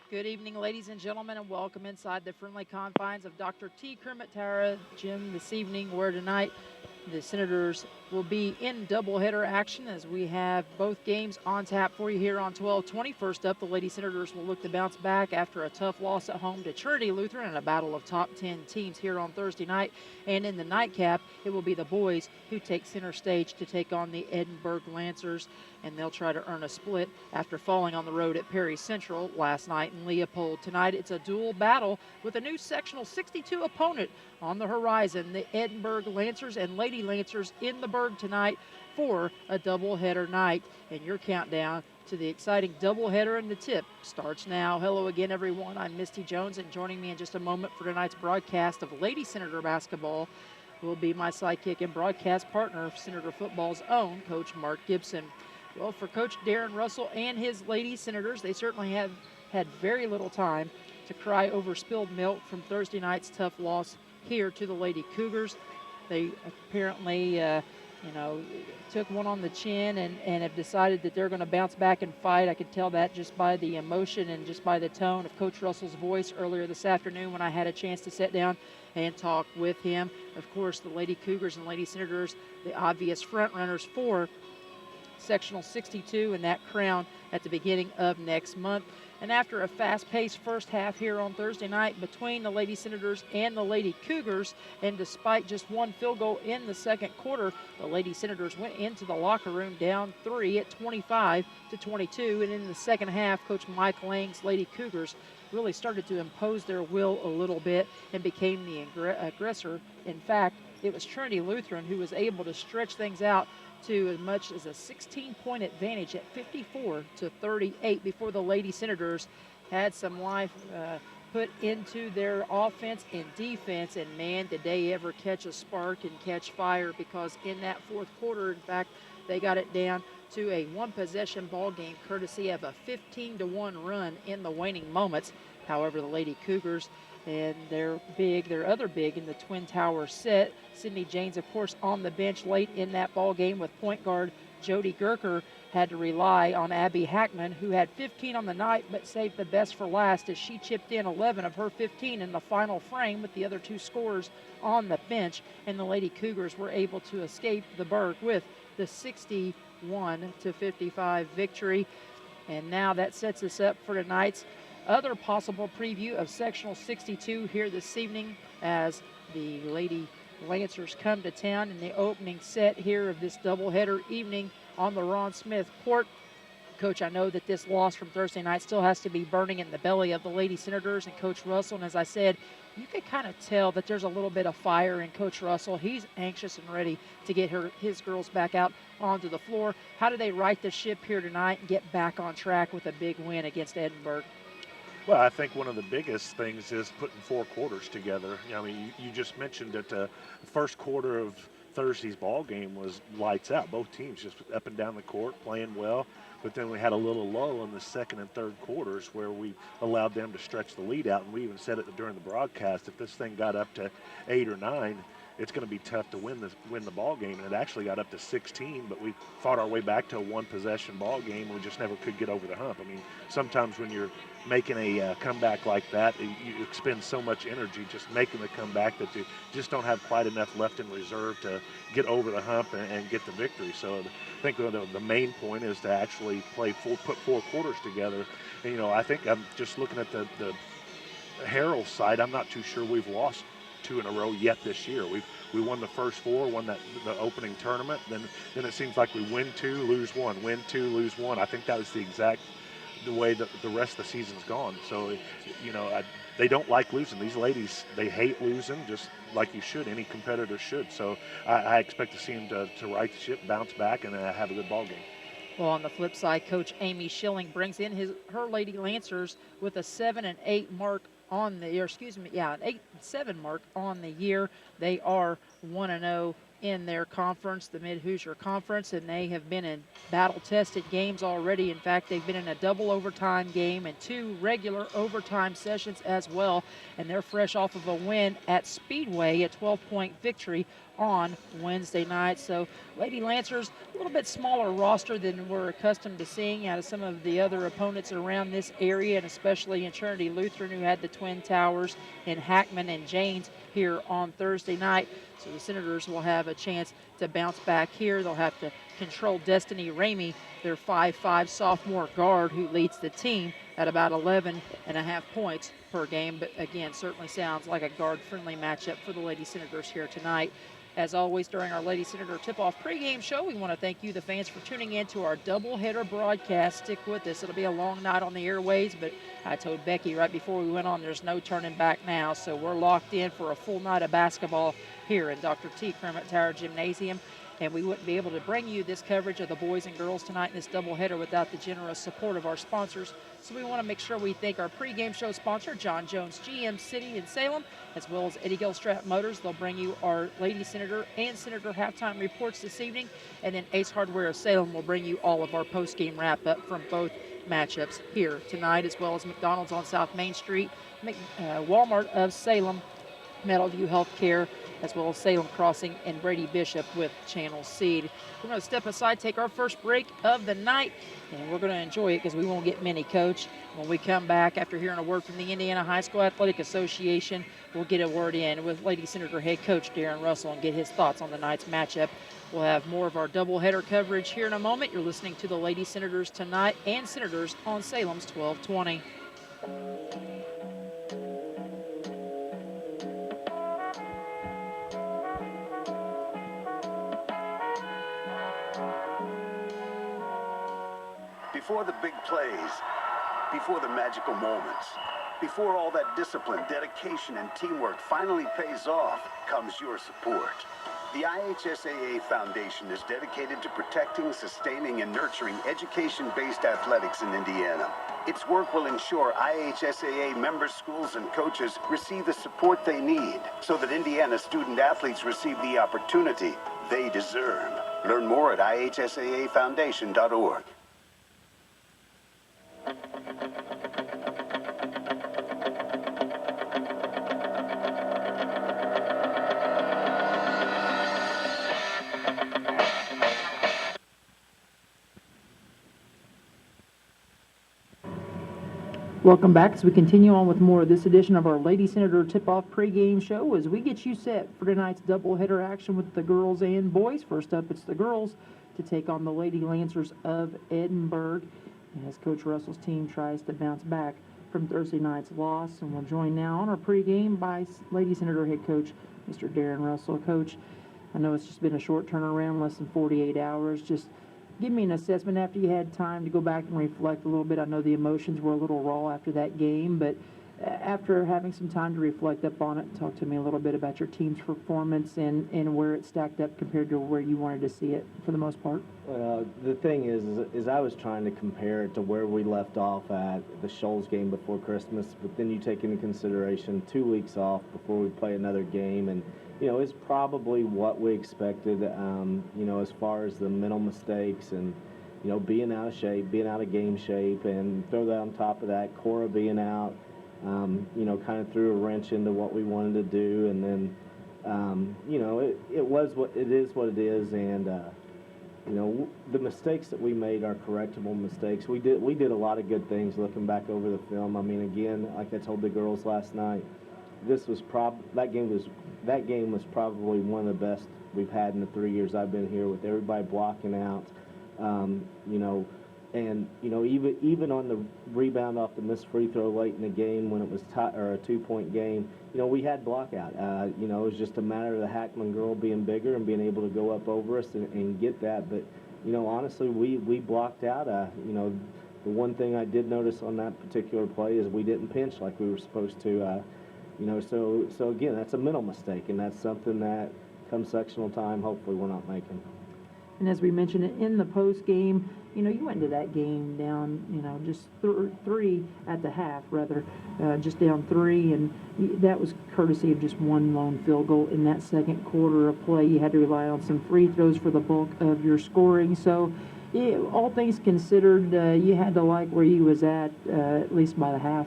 Good evening, ladies and gentlemen, and welcome inside the friendly confines of Dr. T. Kermit Tara Gym this evening, where tonight the Senators will be in doubleheader action as we have both games on tap for you here on 1220. First up, the Lady Senators will look to bounce back after a tough loss at home to Trinity Lutheran in a battle of top 10 teams here on Thursday night. And in the nightcap, it will be the boys who take center stage to take on the Edinburgh Lancers, and they'll try to earn a split after falling on the road at Perry Central last night in Leopold. Tonight, it's a dual battle with a new sectional 62 opponent on the horizon, the Edinburgh Lancers and Lady Lancers in the Berg tonight for a doubleheader night. And your countdown to the exciting doubleheader in the tip starts now. Hello again, everyone. I'm Misty Jones, and joining me in just a moment for tonight's broadcast of Lady Senator basketball will be my sidekick and broadcast partner, Senator football's own Coach Mark Gibson. Well, for Coach Darren Russell and his Lady Senators, they certainly have had very little time to cry over spilled milk from Thursday night's tough loss here to the Lady Cougars. They apparently, took one on the chin and have decided that they're going to bounce back and fight. I could tell that just by the emotion and just by the tone of Coach Russell's voice earlier this afternoon when I had a chance to sit down and talk with him. Of course, the Lady Cougars and Lady Senators, the obvious front runners for sectional 62 and that crown at the beginning of next month. And after a fast-paced first half here on Thursday night between the Lady Senators and the Lady Cougars, and despite just one field goal in the second quarter, the Lady Senators went into the locker room down 3 at 25-22. And in the second half, Coach Mike Lang's Lady Cougars really started to impose their will a little bit and became the aggressor. In fact, it was Trinity Lutheran who was able to stretch things out to as much as a 16-point advantage at 54-38 before the Lady Senators had some life put into their offense and defense. And man, did they ever catch a spark and catch fire, because in that fourth quarter, in fact, they got it down to a one-possession ball game courtesy of a 15-1 run in the waning moments. However, the Lady Cougars and their other big in the Twin Tower set, Sydney Janes, of course, on the bench late in that ball game with point guard Jody Gerker, had to rely on Abby Hackman, who had 15 on the night but saved the best for last as she chipped in 11 of her 15 in the final frame with the other two scorers on the bench. And the Lady Cougars were able to escape the Berg with the 61-55 victory. And now that sets us up for tonight's other possible preview of sectional 62 here this evening as the Lady Lancers come to town in the opening set here of this doubleheader evening on the Ron Smith court. Coach, I know that this loss from Thursday night still has to be burning in the belly of the Lady Senators and Coach Russell. And as I said, you can kind of tell that there's a little bit of fire in Coach Russell. He's anxious and ready to get his girls back out onto the floor. How do they right the ship here tonight and get back on track with a big win against Edinburgh? Well, I think one of the biggest things is putting four quarters together. I mean, you just mentioned that the first quarter of Thursday's ball game was lights out. Both teams just up and down the court playing well. But then we had a little lull in the second and third quarters where we allowed them to stretch the lead out. And we even said it during the broadcast, if this thing got up to 8 or 9, it's going to be tough to win the ball game. And it actually got up to 16, but we fought our way back to a one-possession ball game. We just never could get over the hump. I mean, sometimes when you're making a comeback like that, you expend so much energy just making the comeback that you just don't have quite enough left in reserve to get over the hump and get the victory. So I think the main point is to actually put four quarters together. And, I think I'm just looking at the Herald side. I'm not too sure we've lost 2 in a row yet this year. We won the first 4, won the opening tournament. Then it seems like we win 2, lose 1, win 2, lose 1. I think that was the way that the rest of the season's gone. So, they don't like losing. These ladies, they hate losing, just like you should. Any competitor should. So I expect to see them to right the ship, bounce back, and have a good ball game. Well, on the flip side, Coach Amy Schilling brings in her Lady Lancers with a 7-8 mark on the year. An 8-7 mark on the year. They are 1-0 in their conference, the Mid-Hoosier Conference, and they have been in battle-tested games already. In fact, they've been in a double overtime game and 2 regular overtime sessions as well, and they're fresh off of a win at Speedway, a 12-point victory on Wednesday night. So Lady Lancers, a little bit smaller roster than we're accustomed to seeing out of some of the other opponents around this area, and especially in Trinity Lutheran, who had the Twin Towers and Hackman and Janes here on Thursday night. So the Senators will have a chance to bounce back here. They'll have to control Destiny Ramey, their 5'5" sophomore guard, who leads the team at about 11.5 points per game. But again, certainly sounds like a guard-friendly matchup for the Lady Senators here tonight. As always, during our Lady Senator tip-off pregame show, we want to thank you, the fans, for tuning in to our doubleheader broadcast. Stick with us. It'll be a long night on the airways, but I told Becky right before we went on, there's no turning back now. So we're locked in for a full night of basketball here in Dr. T. Kermit Tower Gymnasium. And we wouldn't be able to bring you this coverage of the boys and girls tonight in this doubleheader without the generous support of our sponsors. So we want to make sure we thank our pregame show sponsor, John Jones GM City in Salem, as well as Eddie Gilstrap Motors. They'll bring you our Lady Senator and Senator halftime reports this evening. And then Ace Hardware of Salem will bring you all of our postgame wrap-up from both matchups here tonight, as well as McDonald's on South Main Street, Walmart of Salem, Meadowview Healthcare, as well as Salem Crossing and Brady Bishop with Channel Seed. We're going to step aside, take our first break of the night, and we're going to enjoy it because we won't get many, Coach. When we come back, after hearing a word from the Indiana High School Athletic Association, we'll get a word in with Lady Senator head coach Darren Russell and get his thoughts on the night's matchup. We'll have more of our doubleheader coverage here in a moment. You're listening to the Lady Senators tonight and Senators on Salem's 1220. Before the big plays, before the magical moments, before all that discipline, dedication, and teamwork finally pays off, comes your support. The IHSAA Foundation is dedicated to protecting, sustaining, and nurturing education-based athletics in Indiana. Its work will ensure IHSAA member schools and coaches receive the support they need so that Indiana student-athletes receive the opportunity they deserve. Learn more at ihsaafoundation.org. Welcome back as we continue on with more of this edition of our Lady Senator Tip-Off pregame show as we get you set for tonight's doubleheader action with the girls and boys. First up, it's the girls to take on the Lady Lancers of Edinburgh as Coach Russell's team tries to bounce back from Thursday night's loss. And we're joined now on our pregame by Lady Senator head coach, Mr. Darren Russell. Coach, I know it's just been a short turnaround, less than 48 hours. Just give me an assessment after you had time to go back and reflect a little bit. I know the emotions were a little raw after that game, but after having some time to reflect up on it, talk to me a little bit about your team's performance and where it stacked up compared to where you wanted to see it for the most part. Well, the thing is I was trying to compare it to where we left off at the Shoals game before Christmas, but then you take into consideration 2 weeks off before we play another game, and you know, it's probably what we expected, you know, as far as the mental mistakes and, you know, being out of shape, being out of game shape, and throw that on top of that, Cora being out, you know, kind of threw a wrench into what we wanted to do. And then, you know, it is what it is. And, you know, the mistakes that we made are correctable mistakes. We did a lot of good things looking back over the film. I mean, again, like I told the girls last night, that game was probably one of the best we've had in the 3 years I've been here, with everybody blocking out, you know, and you know, even on the rebound off the missed free throw late in the game when it was a 2-point game, you know, we had block out. You know, it was just a matter of the Hackman girl being bigger and being able to go up over us and get that. But you know, honestly, we blocked out. You know, the one thing I did notice on that particular play is we didn't pinch like we were supposed to. You know, so again, that's a mental mistake, and that's something that come sectional time, hopefully we're not making. And as we mentioned in the post game, you know, you went into that game down, you know, just three at the half, rather, just down 3, and that was courtesy of just one lone field goal in that second quarter of play. You had to rely on some free throws for the bulk of your scoring. So, all things considered, you had to like where you was at least by the half.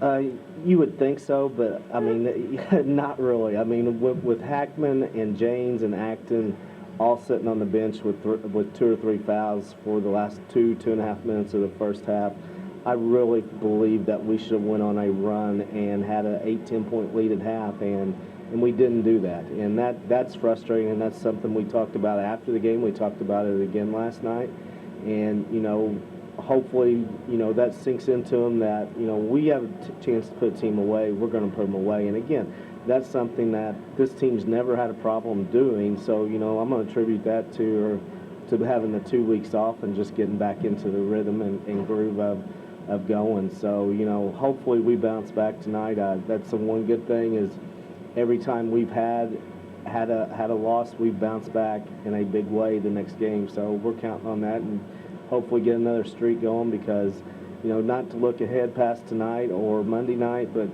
Uh, you would think so, but I mean, not really. I mean, with Hackman and James and Acton all sitting on the bench with 2 or 3 fouls for the last 2.5 minutes of the first half, I really believe that we should have went on a run and had an 8-10 point lead at half, and we didn't do that, and that's frustrating, and that's something we talked about after the game. We talked about it again last night, and hopefully, that sinks into them that, we have a chance to put a team away. We're going to put them away. And again, that's something that this team's never had a problem doing. So, I'm going to attribute that to having the 2 weeks off and just getting back into the rhythm and groove of going. So, hopefully we bounce back tonight. That's the one good thing is every time we've had a loss, we've bounced back in a big way the next game. So we're counting on that and hopefully get another streak going because, not to look ahead past tonight or Monday night, but,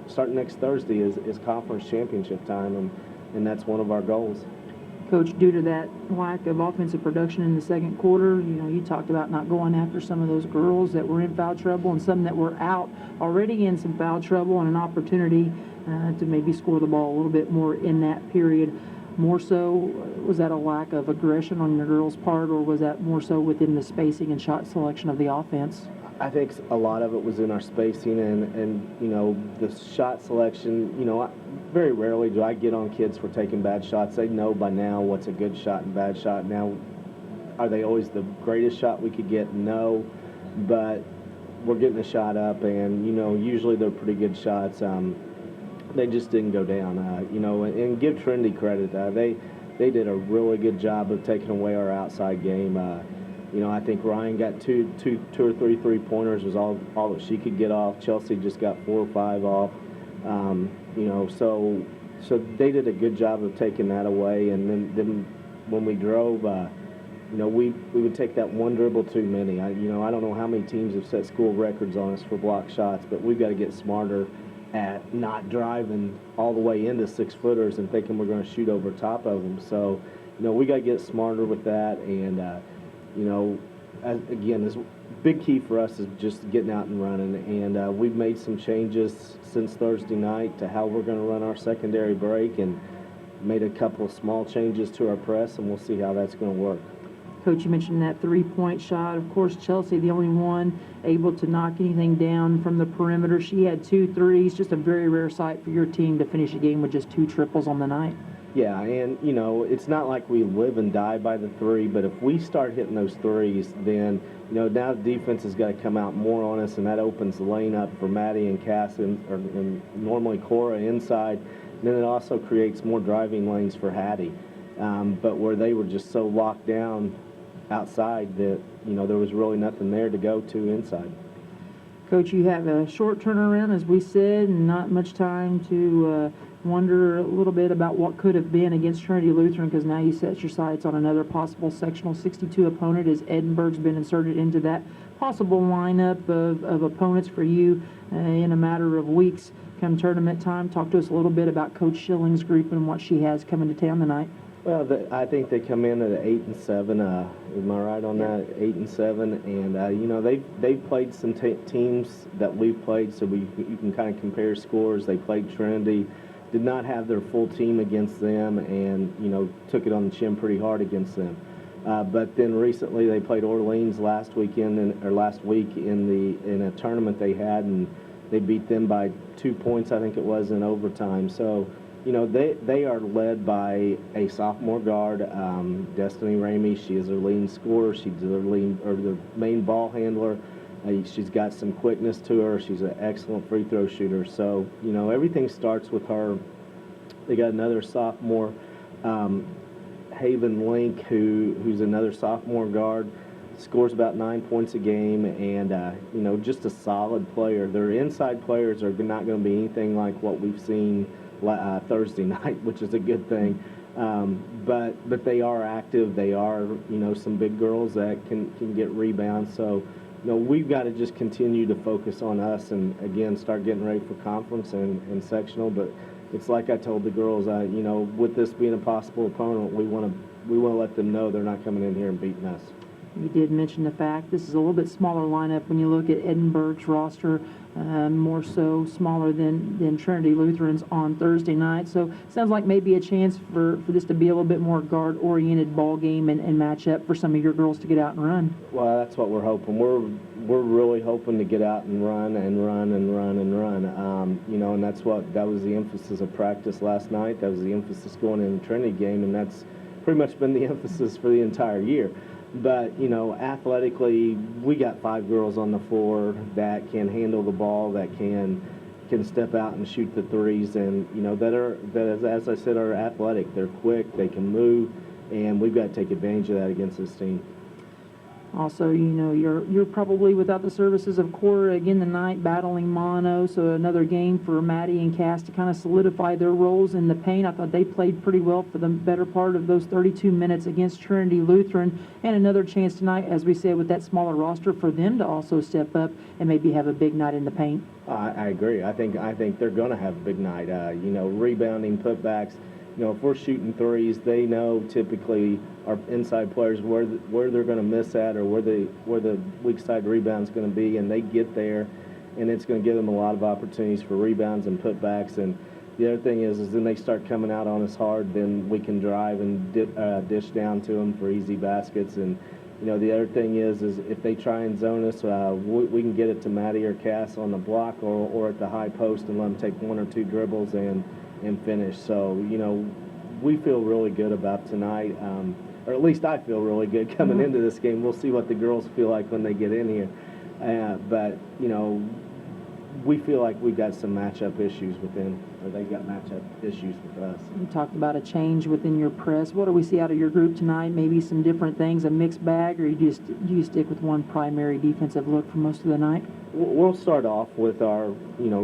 starting next Thursday is conference championship time, and that's one of our goals. Coach, due to that lack of offensive production in the second quarter, you talked about not going after some of those girls that were in foul trouble and some that were out already in some foul trouble and an opportunity to maybe score the ball a little bit more in that period. More so, was that a lack of aggression on your girls' part, or was that more so within the spacing and shot selection of the offense? I think a lot of it was in our spacing and the shot selection. Very rarely do I get on kids for taking bad shots. They know by now what's a good shot and bad shot. Now, are they always the greatest shot we could get? No, but we're getting a shot up, and usually they're pretty good shots. They just didn't go down, and give Trinity credit. They did a really good job of taking away our outside game. I think Ryan got two or three three-pointers was all that she could get off. Chelsea just got 4 or 5 off. So they did a good job of taking that away. And then when we drove, we would take that one dribble too many. I don't know how many teams have set school records on us for block shots, but we've got to get smarter at not driving all the way into 6-footers and thinking we're going to shoot over top of them. So, we got to get smarter with that. And, again, this big key for us is just getting out and running. And we've made some changes since Thursday night to how we're going to run our secondary break and made a couple of small changes to our press, and we'll see how that's going to work. Coach, you mentioned that three-point shot. Of course, Chelsea, the only one able to knock anything down from the perimeter. She had 2 threes, just a very rare sight for your team to finish a game with just 2 triples on the night. Yeah, and, it's not like we live and die by the three, but if we start hitting those threes, then, now the defense has got to come out more on us, and that opens the lane up for Maddie and Cass and normally Cora inside. And then it also creates more driving lanes for Hattie. But where they were just so locked down outside that, there was really nothing there to go to inside. Coach, you have a short turnaround, as we said, and not much time to wonder a little bit about what could have been against Trinity Lutheran, because now you set your sights on another possible sectional 62 opponent as Edinburgh's been inserted into that possible lineup of opponents for you in a matter of weeks come tournament time. Talk to us a little bit about Coach Schilling's group and what she has coming to town tonight. Well, I think they come in at 8-7. Am I right on that? 8-7, and they've played some teams that we've played, so you can kind of compare scores. They played Trinity, did not have their full team against them, and took it on the chin pretty hard against them. But then recently they played Orleans last week in a tournament they had, and they beat them by 2 points, I think it was, in overtime. So. They are led by a sophomore guard, Destiny Ramey. She is their leading scorer. She's their main ball handler. She's got some quickness to her. She's an excellent free throw shooter. So, everything starts with her. They got another sophomore, Haven Link, who's another sophomore guard. Scores about 9 points a game, and, just a solid player. Their inside players are not going to be anything like what we've seen Thursday night, which is a good thing. But they are active. They are, some big girls that can get rebounds. So, we've got to just continue to focus on us and, again, start getting ready for conference and sectional. But it's like I told the girls, with this being a possible opponent, we want to let them know they're not coming in here and beating us. You did mention the fact this is a little bit smaller lineup when you look at Edinburgh's roster, more so smaller than Trinity Lutheran's on Thursday night. So sounds like maybe a chance for this to be a little bit more guard-oriented ball game and matchup for some of your girls to get out and run. Well, that's what we're hoping. We're really hoping to get out and run and run and run and run. And that was the emphasis of practice last night. That was the emphasis going in the Trinity game, and that's pretty much been the emphasis for the entire year. But, athletically, we got 5 girls on the floor that can handle the ball, that can step out and shoot the threes, and, that as I said, are athletic. They're quick, they can move, and we've got to take advantage of that against this team. Also, you're probably without the services of Cora again tonight, battling mono, so another game for Maddie and Cass to kind of solidify their roles in the paint. I thought they played pretty well for the better part of those 32 minutes against Trinity Lutheran, and another chance tonight, as we said, with that smaller roster, for them to also step up and maybe have a big night in the paint. I agree. I think they're going to have a big night. Rebounding, putbacks. If we're shooting threes, they know typically our inside players where they're going to miss at, or where the weak side rebound's going to be, and they get there, and it's going to give them a lot of opportunities for rebounds and putbacks. And the other thing is then they start coming out on us hard, then we can drive and dish down to them for easy baskets. And the other thing is if they try and zone us, we can get it to Maddie or Cass on the block or at the high post and let them take 1 or 2 dribbles and finish. So, we feel really good about tonight, or at least I feel really good coming into this game. We'll see what the girls feel like when they get in here. But we feel like we've got some matchup issues they've got matchup issues with us. You talked about a change within your press. What do we see out of your group tonight? Maybe some different things, a mixed bag, or do you stick with one primary defensive look for most of the night? We'll start off with our,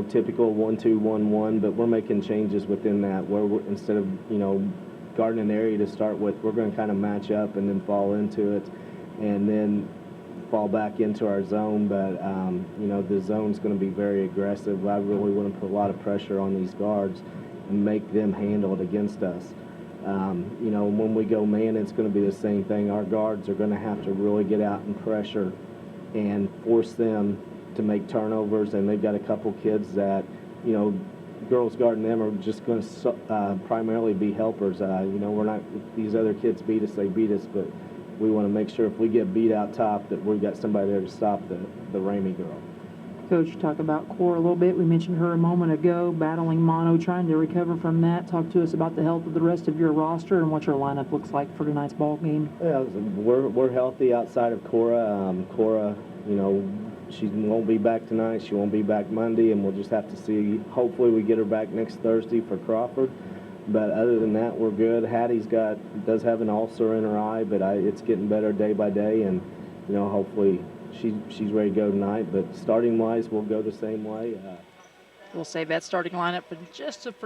typical 1-2-1-1, but we're making changes within that where instead of, guarding an area to start with, we're going to kind of match up and then fall into it and then fall back into our zone. But, the zone's going to be very aggressive. I really want to put a lot of pressure on these guards and make them handle it against us. When we go man, it's going to be the same thing. Our guards are going to have to really get out and pressure and force them to make turnovers, and they've got a couple kids that, girls guarding them are just going to primarily be helpers. We're not, if these other kids beat us, they beat us, but we want to make sure if we get beat out top that we've got somebody there to stop the Ramey girl. Coach, you talk about Cora a little bit. We mentioned her a moment ago, battling mono, trying to recover from that. Talk to us about the health of the rest of your roster and what your lineup looks like for tonight's ball game. Yeah, we're healthy outside of Cora. Cora, she won't be back tonight. She won't be back Monday, and we'll just have to see. Hopefully we get her back next Thursday for Crawford. But other than that, we're good. Hattie's does have an ulcer in her eye, but it's getting better day by day, and hopefully she's ready to go tonight. But starting wise, we'll go the same way. We'll save that starting lineup for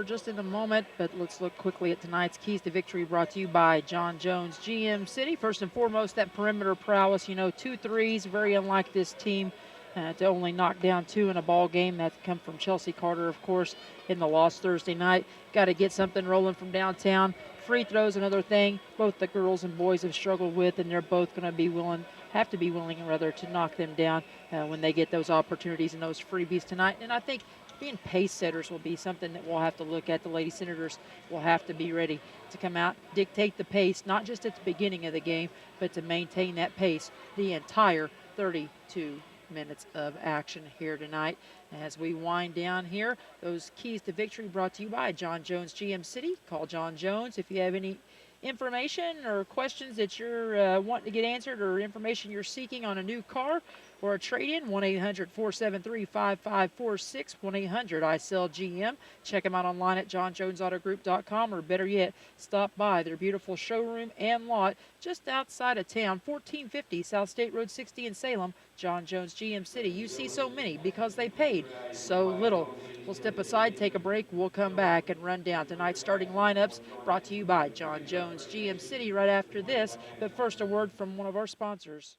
just in a moment, but let's look quickly at tonight's keys to victory, brought to you by John Jones GM City. First and foremost, that perimeter prowess. 2 threes, very unlike this team. To only knock down 2 in a ball game. That come from Chelsea Carter, of course, in the loss Thursday night. Got to get something rolling from downtown. Free throws, another thing both the girls and boys have struggled with, and they're both going to have to be willing to knock them down when they get those opportunities and those freebies tonight. And I think being pace setters will be something that we'll have to look at. The Lady Senators will have to be ready to come out, dictate the pace, not just at the beginning of the game, but to maintain that pace the entire 32 minutes of action here tonight. As we wind down here, those keys to victory brought to you by John Jones GM City. Call John Jones if you have any information or questions that you're wanting to get answered, or information you're seeking on a new car or a trade-in. 1-800-473-5546, 1-800-I-SELL-GM. Check them out online at johnjonesautogroup.com, or better yet, stop by their beautiful showroom and lot just outside of town, 1450 South State Road 60 in Salem. John Jones GM City. You see so many because they paid so little. We'll step aside, take a break. We'll come back and run down tonight's starting lineups, brought to you by John Jones GM City right after this. But first, a word from one of our sponsors.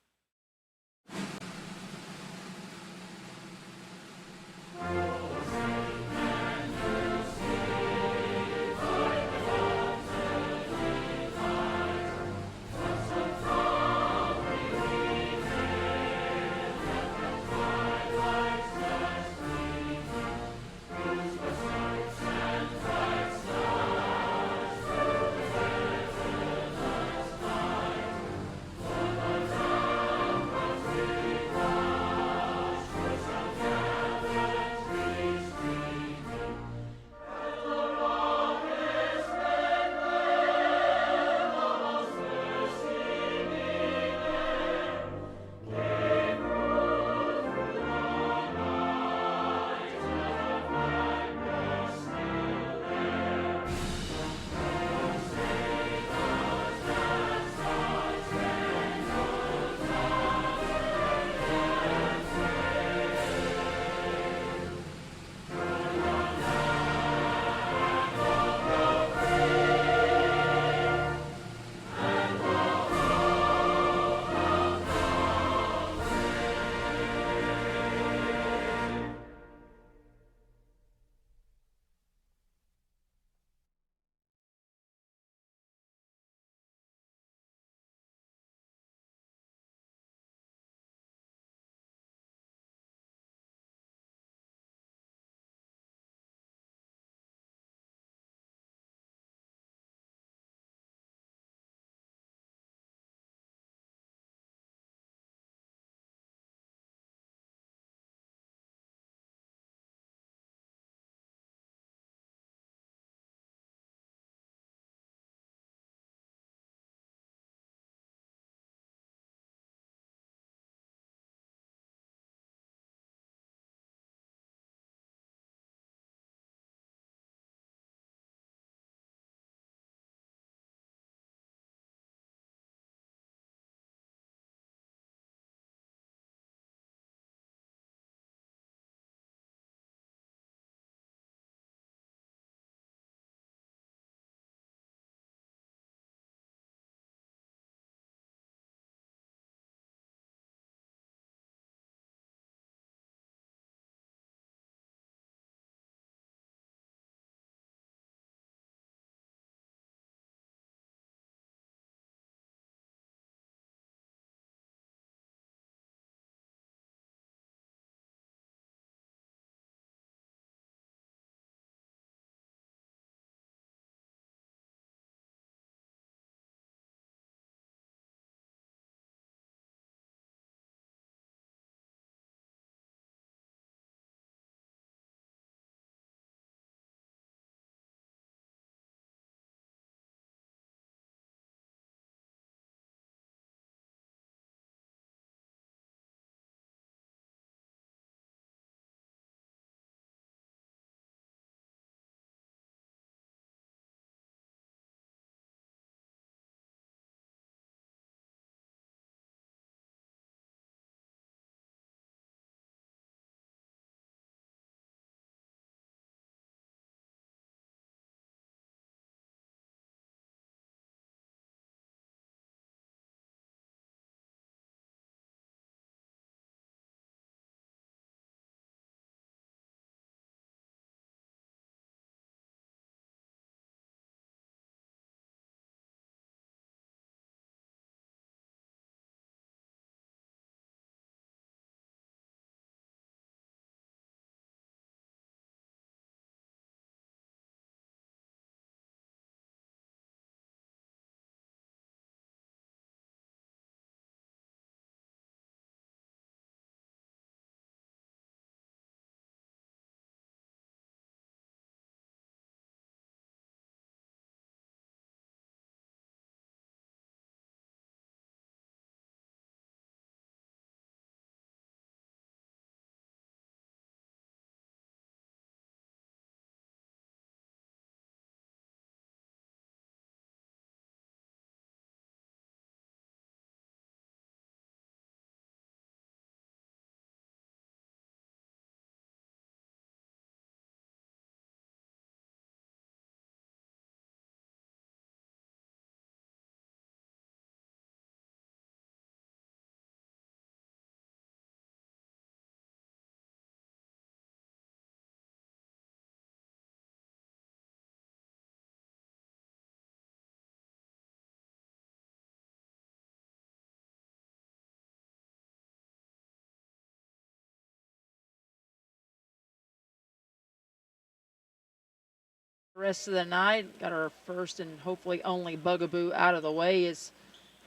The rest of the night, got our first and hopefully only bugaboo out of the way is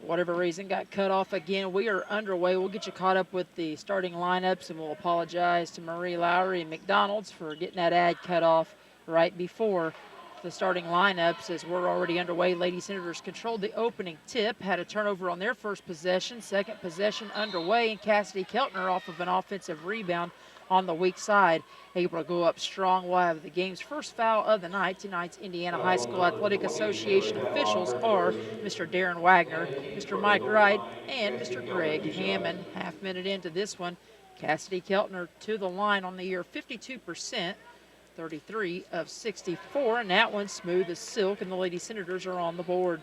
whatever reason got cut off again. We are underway. We'll get you caught up with the starting lineups, and we'll apologize to Marie Lowry and McDonald's for getting that ad cut off right before the starting lineups as we're already underway. Lady Senators controlled the opening tip, had a turnover on their first possession. Second possession underway, and Cassidy Keltner off of an offensive rebound on the weak side, able to go up strong. We'll have the game's first foul of the night. Tonight's Indiana High School Athletic Association officials are Mr. Darren Wagner, Mr. Mike Wright, and Mr. Greg Hammond. Half minute into this one, Cassidy Keltner to the line on the year, 52%, 33 of 64, and that one smooth as silk, and the Lady Senators are on the board.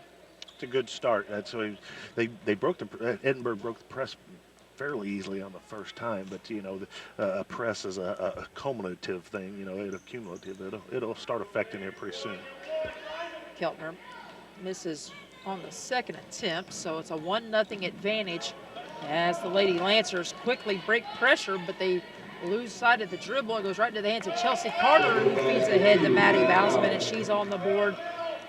It's a good start. That's why they broke Edinburgh broke the press fairly easily on the first time, but you know, a press is a cumulative thing. You know, it's cumulative. It'll start affecting here pretty soon. Keltner misses on the second attempt, so it's a 1-0 advantage as the Lady Lancers quickly break pressure, but they lose sight of the dribble. It goes right into the hands of Chelsea Carter, who feeds ahead to Maddie Bousman, and she's on the board.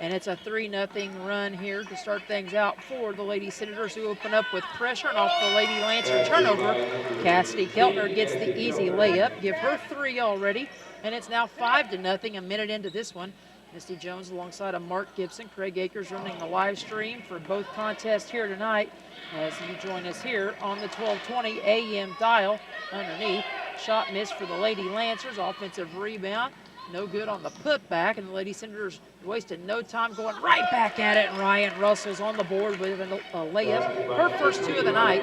And it's a 3-0 run here to start things out for the Lady Senators, who open up with pressure, and off the Lady Lancer turnover, Cassidy Keltner gets the easy layup. Give her 3 already, and it's now 5-0, a minute into this one. Misty Jones alongside of Mark Gibson. Craig Akers running the live stream for both contests here tonight as you join us here on the 1220 AM dial underneath. Shot missed for the Lady Lancers. Offensive rebound. No good on the putback, and the Lady Senators wasted no time going right back at it, and Ryan Russell's on the board with a layup. Her first 2 of the night.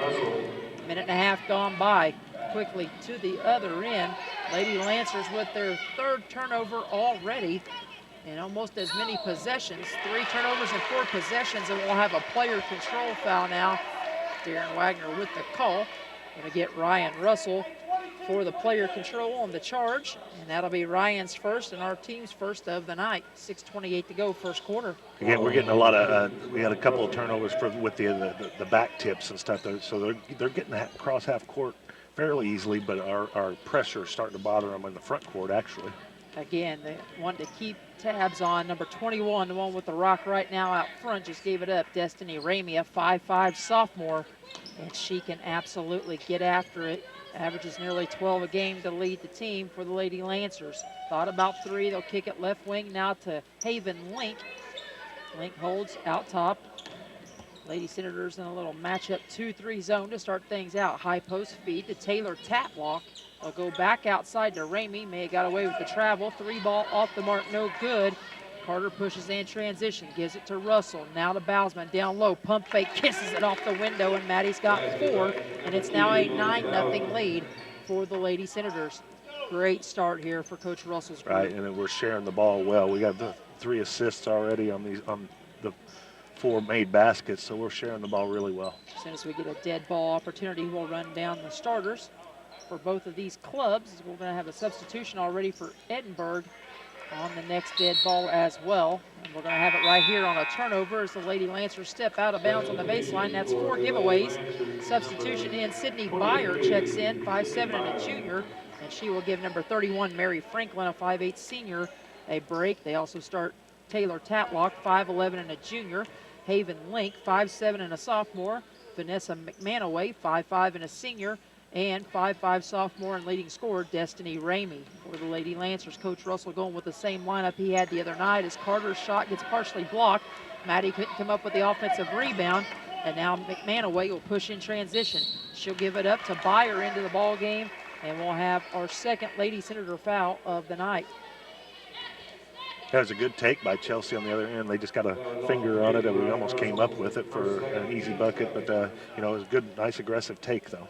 Minute and a half gone by. Quickly to the other end. Lady Lancers with their 3rd turnover already in almost as many possessions. 3 turnovers and 4 possessions, and we'll have a player control foul now. Darren Wagner with the call. Going to get Ryan Russell for the player control on the charge, and that'll be Ryan's first and our team's first of the night. 6:28 to go, first quarter. Again, we're getting a lot of. We had a couple of turnovers with the back tips and stuff, so they're getting across half court fairly easily, but our pressure is starting to bother them in the front court actually. Again, they want to keep tabs on number 21, the one with the rock right now out front, just gave it up. Destiny Ramey, a 5'5" sophomore, and she can absolutely get after it. Averages nearly 12 a game to lead the team for the Lady Lancers. Thought about 3, they'll kick it left wing now to Haven Link. Link holds out top. Lady Senators in a little matchup 2-3 zone to start things out. High post feed to Taylor Tatlock. They'll go back outside to Ramey. May have got away with the travel. 3 ball off the mark, no good. Carter pushes in transition, gives it to Russell. Now to Bousman, down low, pump fake, kisses it off the window, and Maddie's got 4, and it's now a 9-0 lead for the Lady Senators. Great start here for Coach Russell's group. Right, and then we're sharing the ball well. We got the 3 assists already on the 4 made baskets, so we're sharing the ball really well. As soon as we get a dead ball opportunity, we'll run down the starters for both of these clubs. We're going to have a substitution already for Edinburgh on the next dead ball as well. And we're going to have it right here on a turnover as the Lady Lancers step out of bounds on the baseline. That's 4 giveaways. Substitution in, Sydney Byer checks in, 5'7" and a junior, and she will give number 31, Mary Franklin, a 5'8" senior, a break. They also start Taylor Tatlock, 5'11" and a junior. Haven Link, 5'7" and a sophomore. Vanessa McManaway, 5'5" and a senior. And 5'5" sophomore and leading scorer Destiny Ramey. For the Lady Lancers, Coach Russell going with the same lineup he had the other night as Carter's shot gets partially blocked. Maddie couldn't come up with the offensive rebound, and now McManaway will push in transition. She'll give it up to Byer into the ball game, and we'll have our second Lady Senator foul of the night. That was a good take by Chelsea on the other end. They just got a finger on it, and we almost came up with it for an easy bucket, but you know, it was a good, nice, aggressive take though.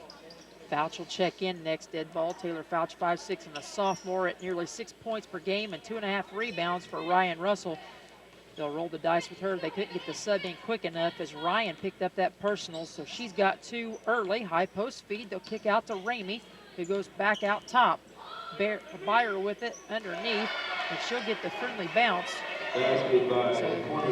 Fouch will check in next, dead ball. Taylor Fouch, 5'6" and a sophomore at nearly 6 points per game and 2.5 rebounds for Ryan Russell. They'll roll the dice with her. They couldn't get the sub in quick enough as Ryan picked up that personal, so she's got 2 early. High post feed. They'll kick out to Ramey, who goes back out top. Byer with it underneath, and she'll get the friendly bounce. So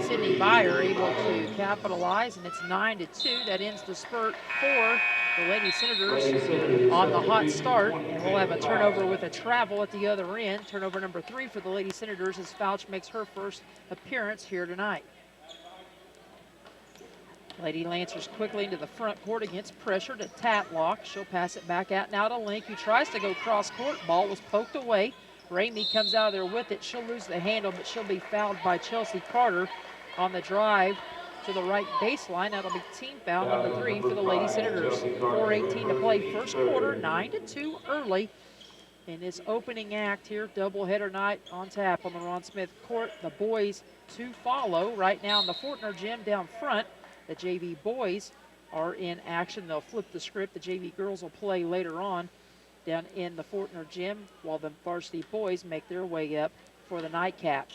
Sydney Byer able to capitalize, and it's 9-2. That ends the spurt for The Lady Senators on the hot start, and we'll have a turnover with a travel at the other end. Turnover number 3 for the Lady Senators as Fouch makes her first appearance here tonight. Lady Lancers quickly into the front court against pressure to Tatlock. She'll pass it back out now to Link, who tries to go cross court. Ball was poked away. Ramey comes out of there with it. She'll lose the handle, but she'll be fouled by Chelsea Carter on the drive to the right baseline. That'll be team foul number 3 for the Lady Senators. 4:18 to play first quarter, 9-2 early in this opening act here. Doubleheader night on tap on the Ron Smith court. The boys to follow right now in the Fortner gym down front. The JV boys are in action. They'll flip the script. The JV girls will play later on down in the Fortner gym while the varsity boys make their way up for the nightcap.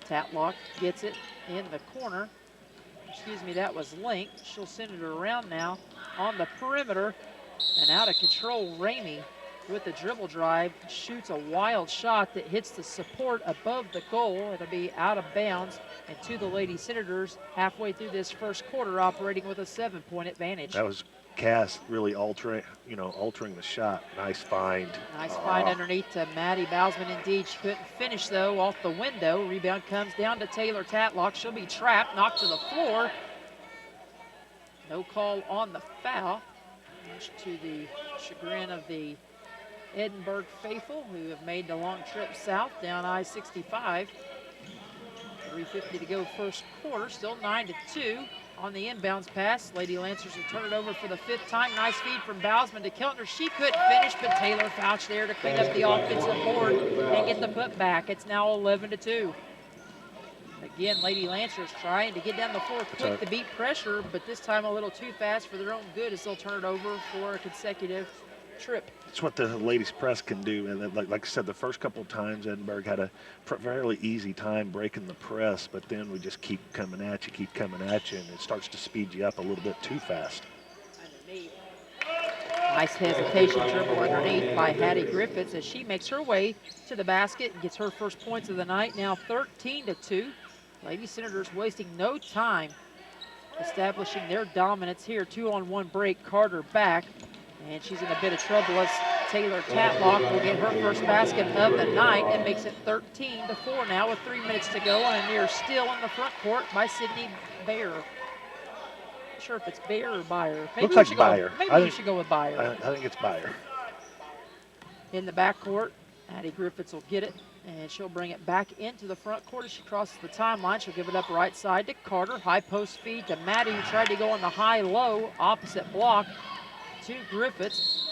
Tatlock gets it in the corner. Excuse me, that was Link. She'll send it around now on the perimeter. And out of control, Ramey with the dribble drive shoots a wild shot that hits the support above the goal. It'll be out of bounds and to the Lady Senators halfway through this first quarter, operating with a 7-point advantage. That was Cass really altering the shot. Nice find. Nice find underneath to Maddie Bausman. Indeed, she couldn't finish though off the window. Rebound comes down to Taylor Tatlock. She'll be trapped, knocked to the floor. No call on the foul, much to the chagrin of the Edinburgh faithful who have made the long trip south down I-65. 3:50 to go first quarter, still 9-2 on the inbounds pass. Lady Lancers will turn it over for the 5th time. Nice feed from Bausman to Keltner. She couldn't finish, but Taylor Fouch there to clean up the offensive board and get the putback. It's now 11-2. Again, Lady Lancers trying to get down the floor quick to beat pressure, but this time a little too fast for their own good as they'll turn it over for a consecutive trip. It's what the ladies press can do, and like I said, the first couple of times Edinburgh had a fairly easy time breaking the press, but then we just keep coming at you, and it starts to speed you up a little bit too fast. Underneath. Nice hesitation dribble underneath by Hattie Griffiths as she makes her way to the basket and gets her first points of the night. Now 13-2. Lady Senators wasting no time establishing their dominance here. 2-on-1 break, Carter back. And she's in a bit of trouble as Taylor Tatlock will get her first basket of the night and makes it 13-4 now with 3 minutes to go on a near steal in the front court by Sydney Bayer. Not sure if it's Bayer or Bayer. Looks like Bayer. Maybe we should go with Bayer. I think it's Bayer. In the backcourt, Addie Griffiths will get it, and she'll bring it back into the front court as she crosses the timeline. She'll give it up right side to Carter. High post feed to Maddie, who tried to go on the high-low opposite block to Griffiths.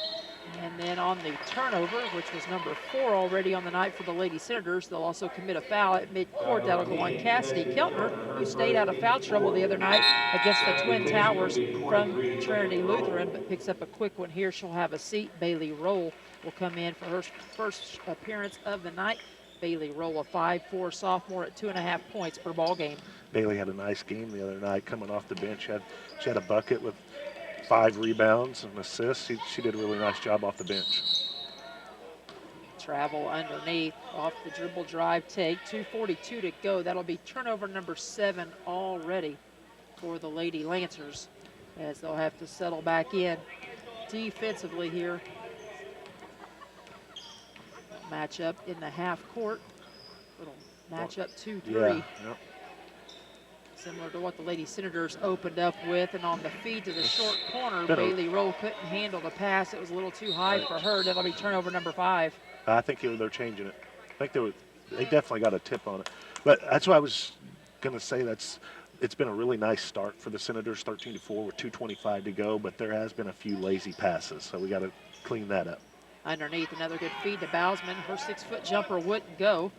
And then on the turnover, which was number 4 already on the night for the Lady Senators, they'll also commit a foul at midcourt. That'll go on Cassidy Keltner, who stayed out of foul trouble the other night against the Twin Towers from Trinity Lutheran, but picks up a quick one here. She'll have a seat. Bailey Roll will come in for her first appearance of the night. Bailey Roll, a 5'4" sophomore at 2.5 points per ball game. Bailey had a nice game the other night coming off the bench. She had a bucket with 5 rebounds and assists. She did a really nice job off the bench. Travel underneath off the dribble drive take. 2:42 to go. That'll be turnover number 7 already for the Lady Lancers as they'll have to settle back in defensively here. Matchup in the half court. Little matchup 2-3. Yeah, yep. Similar to what the Lady Senators opened up with. And on the feed to the short corner, Bailey Roll couldn't handle the pass. It was a little too high for her. That'll be turnover number 5. I think they're changing it. I think they definitely got a tip on it. But that's what I was going to say. It's been a really nice start for the Senators, 13-4 with 2:25 to go. But there has been a few lazy passes, so we got to clean that up. Underneath, another good feed to Bausman. Her 6-foot jumper wouldn't go.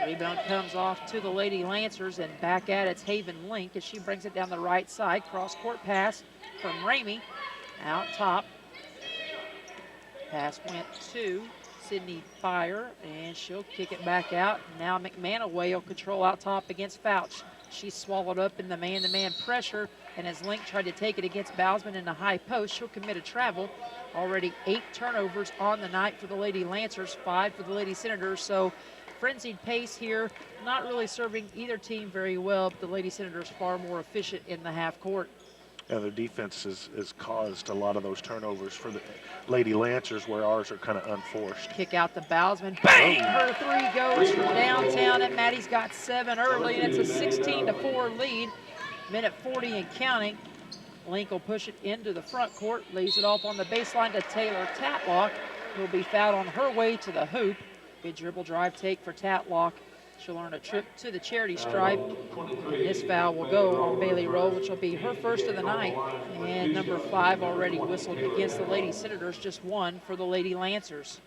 Rebound comes off to the Lady Lancers, and back at it's Haven Link as she brings it down the right side. Cross-court pass from Ramey. Out top. Pass went to Sydney Fire, and she'll kick it back out. Now McManaway will control out top against Fouch. She's swallowed up in the man-to-man pressure, and as Link tried to take it against Bausman in the high post, she'll commit a travel. Already 8 turnovers on the night for the Lady Lancers, 5 for the Lady Senators. So frenzied pace here, not really serving either team very well, but the Lady Senators far more efficient in the half court. and their defense has caused a lot of those turnovers for the Lady Lancers, where ours are kind of unforced. Kick out the Bowsman. Bang! Her three goes from downtown, and Maddie's got 7 early, and it's a 16-4 lead. Minute 40 and counting. Link will push it into the front court, leaves it off on the baseline to Taylor Tatlock, who'll be fouled on her way to the hoop. Good dribble drive take for Tatlock. She'll earn a trip to the charity stripe. And this foul will go on Bailey Rowe, which will be her first of the night. And number 5 already whistled against the Lady Senators, just 1 for the Lady Lancers.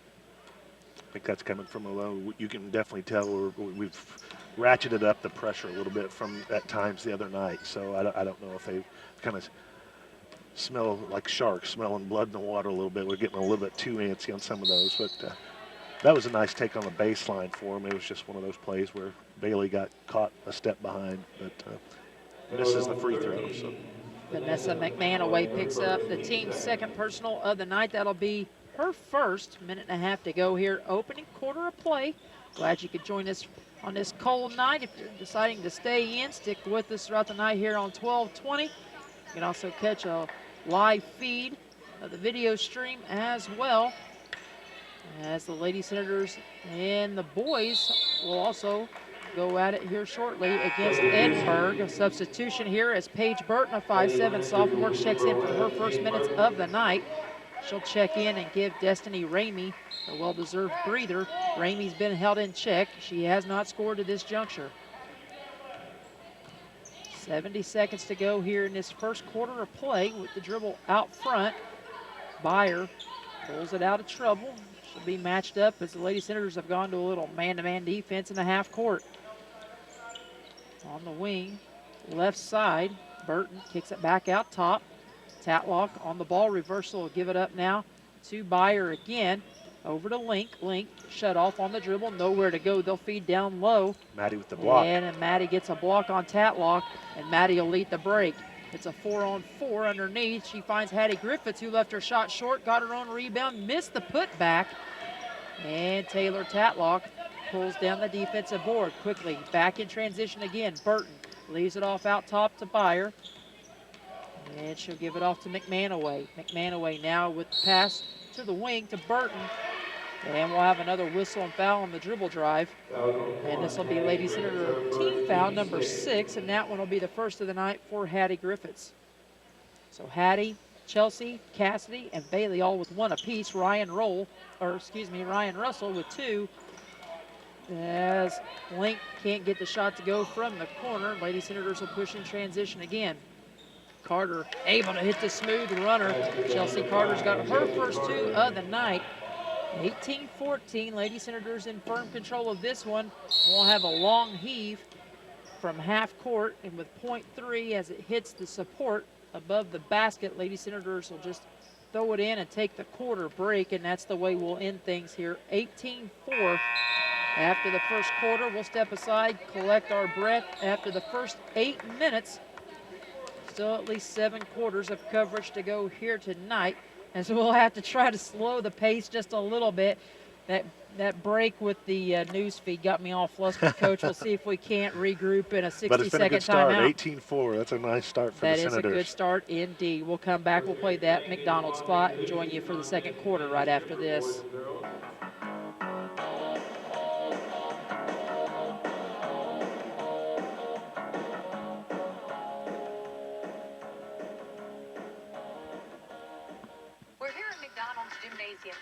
I think that's coming from you can definitely tell we've ratcheted up the pressure a little bit from at times the other night. So I don't know if they kind of smell like sharks, smelling blood in the water a little bit. We're getting a little bit too antsy on some of those, but that was a nice take on the baseline for him. It was just one of those plays where Bailey got caught a step behind, but misses the free throw. So Vanessa McManaway picks up the team's second personal of the night. That'll be her first. Minute and a half to go here. Opening quarter of play. Glad you could join us on this cold night. If you're deciding to stay in, stick with us throughout the night here on 1220. You can also catch a live feed of the video stream as well, as the Lady Senators and the boys will also go at it here shortly against Edinburgh. A substitution here as Paige Burton, a 5'7" sophomore, checks in for her first minutes of the night. She'll check in and give Destiny Ramey a well-deserved breather. Ramey's been held in check. She has not scored to this juncture. 70 seconds to go here in this first quarter of play with the dribble out front. Byer pulls it out of trouble. She'll be matched up as the Lady Senators have gone to a little man-to-man defense in the half court. On the wing, left side, Burton kicks it back out top. Tatlock on the ball, reversal will give it up now to Byer again. Over to Link. Link shut off on the dribble, nowhere to go. They'll feed down low. Maddie with the block. And Maddie gets a block on Tatlock, and Maddie will lead the break. It's a 4-on-4 underneath. She finds Hattie Griffiths, who left her shot short, got her own rebound, missed the putback. And Taylor Tatlock pulls down the defensive board quickly. Back in transition again. Burton leaves it off out top to Byer. And she'll give it off to McManaway. McManaway now with the pass to the wing to Burton. And we'll have another whistle and foul on the dribble drive. And this will be Lady Senator team foul number 6, and that one will be the first of the night for Hattie Griffiths. So Hattie, Chelsea, Cassidy, and Bailey all with 1 apiece. Ryan Russell with 2. As Link can't get the shot to go from the corner, Lady Senators will push in transition again. Carter able to hit the smooth runner. Chelsea Carter's got her first 2 of the night. 18-14, Lady Senators in firm control of this one. We'll have a long heave from half court, and with .3 as it hits the support above the basket, Lady Senators will just throw it in and take the quarter break, and that's the way we'll end things here. 18-4. After the first quarter, we'll step aside, collect our breath after the first 8 minutes. Still at least 7 quarters of coverage to go here tonight, and so we'll have to try to slow the pace just a little bit. That break with the news feed got me all flustered, Coach. We'll see if we can't regroup in a 60-second timeout. But it's been a good start, 18-4. That's a nice start for the Senators. That is a good start indeed. We'll come back. We'll play that McDonald's spot and join you for the second quarter right after this.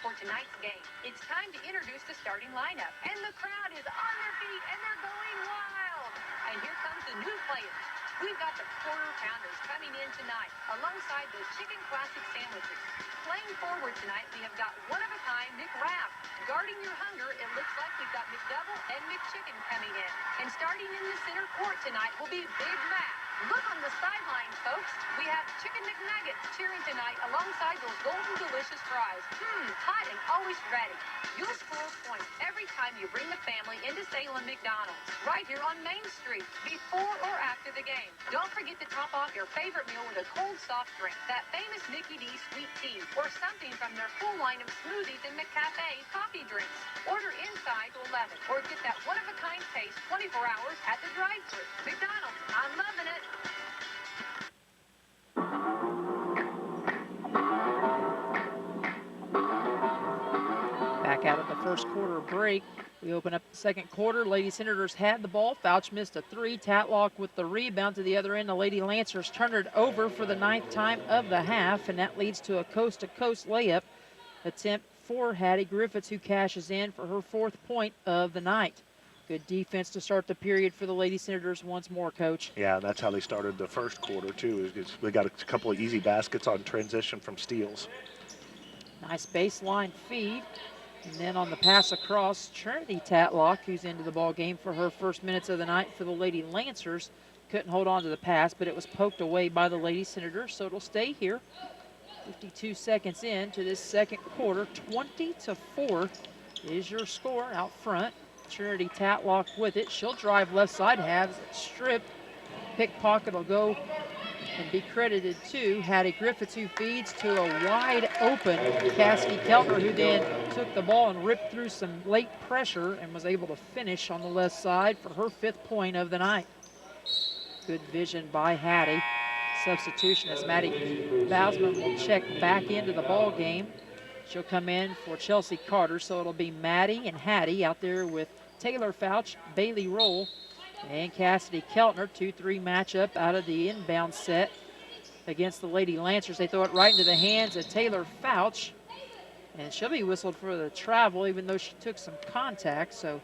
For tonight's game, it's time to introduce the starting lineup, and the crowd is on their feet and they're going wild. And here comes the new players. We've got the quarter pounders coming in tonight alongside the chicken classic sandwiches. Playing forward tonight, we have got one-of-a-kind McWrap. Guarding your hunger, it looks like we've got McDouble and McChicken coming in. And starting in the center court tonight will be Big Mac. Look on the sidelines, folks. We have Chicken McNuggets cheering tonight alongside those golden delicious fries. Hot and always ready. You'll score points every time you bring the family into Salem McDonald's, right here on Main Street, before or after the game. Don't forget to top off your favorite meal with a cold soft drink, that famous Mickey D sweet tea, or something from their full line of smoothies and McCafe coffee drinks. Order inside to 11, or get that one-of-a-kind taste 24 hours at the drive-thru. McDonald's, I'm loving it. back out of the first quarter break. We open up the second quarter. Lady Senators had the ball. Fouch missed a 3. Tatlock with the rebound to the other end. The Lady Lancers turned it over for the 9th time of the half, and that leads to a coast-to-coast layup attempt for Hattie Griffiths, who cashes in for her 4th point of the night. Good defense to start the period for the Lady Senators once more, Coach. Yeah, that's how they started the first quarter, too. They got a couple of easy baskets on transition from steals. Nice baseline feed. And then on the pass across, Trinity Tatlock, who's into the ball game for her first minutes of the night for the Lady Lancers, couldn't hold on to the pass, but it was poked away by the Lady Senators, so it'll stay here. 52 seconds into this second quarter, 20-4 is your score out front. Trinity Tatlock with it. She'll drive left side, has it stripped. Pickpocket will go and be credited to Hattie Griffiths, who feeds to a wide open Cassidy Keltner, who then took the ball and ripped through some late pressure and was able to finish on the left side for her 5th point of the night. Good vision by Hattie. Substitution as Maddie Bausman will check back into the ball game. She'll come in for Chelsea Carter, so it'll be Maddie and Hattie out there with Taylor Fouch, Bailey Roll, and Cassidy Keltner. 2-3 matchup out of the inbound set against the Lady Lancers. They throw it right into the hands of Taylor Fouch, and she'll be whistled for the travel, even though she took some contact. So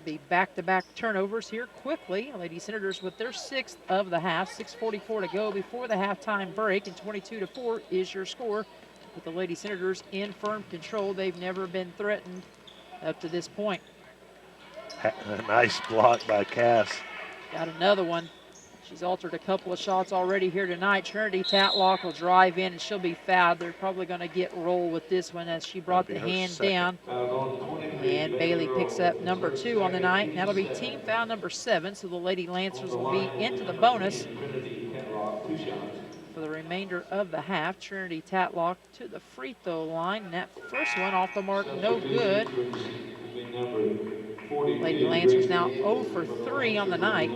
be back-to-back turnovers here quickly. Lady Senators with their 6th of the half. 6:44 to go before the halftime break, and 22-4 is your score. With the Lady Senators in firm control, they've never been threatened up to this point. A nice block by Cass. Got another one. She's altered a couple of shots already here tonight. Trinity Tatlock will drive in, and she'll be fouled. They're probably going to get roll with this one as she brought the hand down. And Bailey picks up number 2 on the night, and that'll be team foul number 7, so the Lady Lancers will be into the bonus for the remainder of the half. Trinity Tatlock to the free throw line, and that first one off the mark, no good. Lady Lancers now 0 for 3 on the night.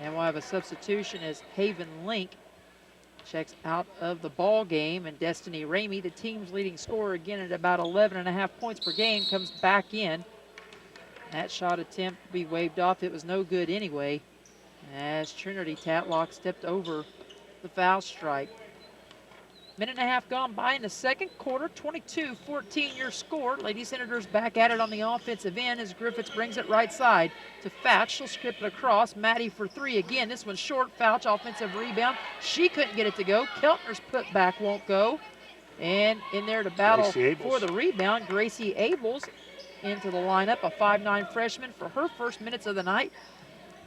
And we'll have a substitution as Haven Link checks out of the ball game, and Destiny Ramey, the team's leading scorer, again at about 11.5 points per game, comes back in. That shot attempt will be waved off. It was no good anyway, as Trinity Tatlock stepped over the foul stripe. Minute and a half gone by in the second quarter. 22-14 your score. Lady Senators back at it on the offensive end as Griffiths brings it right side to Fouch. She'll skip it across. Maddie for 3 again. This one's short. Fouch offensive rebound. She couldn't get it to go. Keltner's putback won't go. And in there to battle for the rebound, Gracie Abels into the lineup, a 5'9" freshman for her first minutes of the night.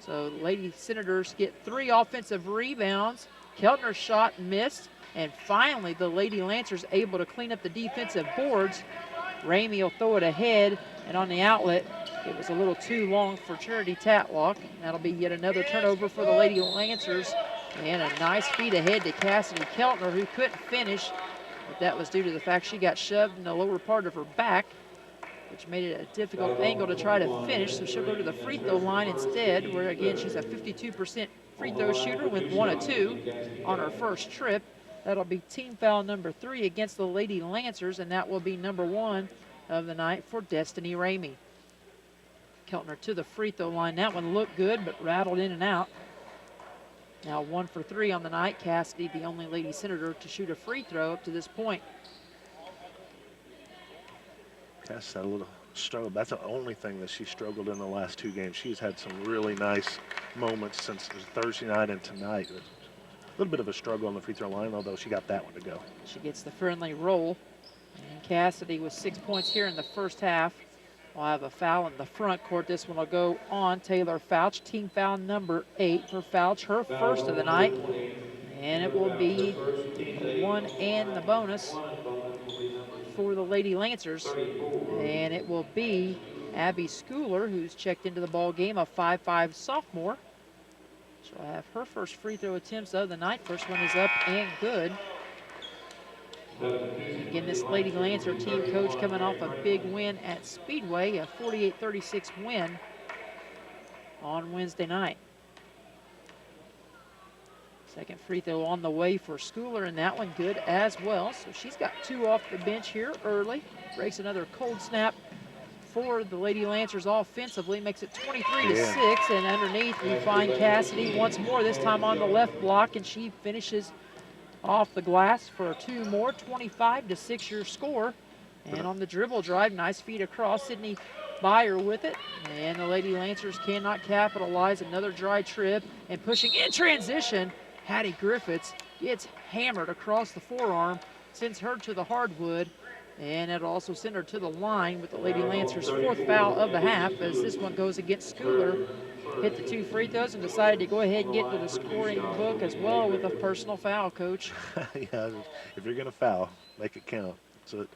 So Lady Senators get 3 offensive rebounds. Keltner's shot missed. And finally, the Lady Lancers able to clean up the defensive boards. Ramey will throw it ahead, and on the outlet, it was a little too long for Trinity Tatlock. That'll be yet another turnover for the Lady Lancers. And a nice feed ahead to Cassidy Keltner, who couldn't finish, but that was due to the fact she got shoved in the lower part of her back, which made it a difficult angle to try to finish. So she'll go to the free throw line instead, where again, she's a 52% free throw shooter with 1 of 2 on her first trip. That'll be team foul number 3 against the Lady Lancers, and that will be number 1 of the night for Destiny Ramey. Keltner to the free throw line. That one looked good, but rattled in and out. Now 1 for 3 on the night. Cassidy, the only Lady Senator to shoot a free throw up to this point. Cass had a little struggle. That's the only thing that she struggled in the last 2 games. She's had some really nice moments since Thursday night and tonight. A little bit of a struggle on the free throw line, although she got that one to go. She gets the friendly roll. And Cassidy with 6 points here in the first half. We'll have a foul in the front court. This one will go on Taylor Fouch. Team foul number 8 for Fouch, her first of the night. And it will be 1 and the bonus for the Lady Lancers. And it will be Abby Schooler, who's checked into the ball game, a 5'5" sophomore. She'll have her first free throw attempts of the night. First one is up and good. Again, this Lady Lancer team, coach, coming off a big win at Speedway, a 48-36 win on Wednesday night. Second free throw on the way for Schooler, and that one good as well. So she's got 2 off the bench here early. Breaks another cold snap for the Lady Lancers offensively, makes it 23-6, and underneath we find Cassidy once more, this time on the left block, and she finishes off the glass for 2 more. 25-6 your score. And on the dribble drive, nice feed across, Sydney Byer with it, and the Lady Lancers cannot capitalize. Another dry trip, and pushing in transition, Hattie Griffiths gets hammered across the forearm, sends her to the hardwood, and it'll also send her to the line with the Lady Lancers' 4th foul of the half, as this one goes against Schooler. Hit the 2 free throws and decided to go ahead and get to the scoring book as well with a personal foul, Coach. Yeah, if you're going to foul, make it count. So,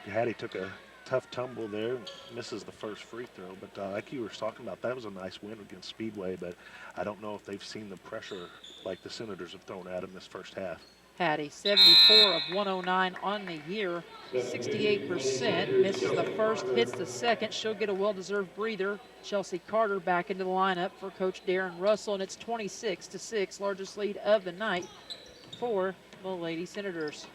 Hattie took a tough tumble there, misses the first free throw, but like you were talking about, that was a nice win against Speedway, but I don't know if they've seen the pressure like the Senators have thrown at them this first half. Hattie, 74 of 109 on the year, 68%, misses the first, hits the second. She'll get a well-deserved breather. Chelsea Carter back into the lineup for Coach Darren Russell, and it's 26-6, largest lead of the night for the Lady Senators.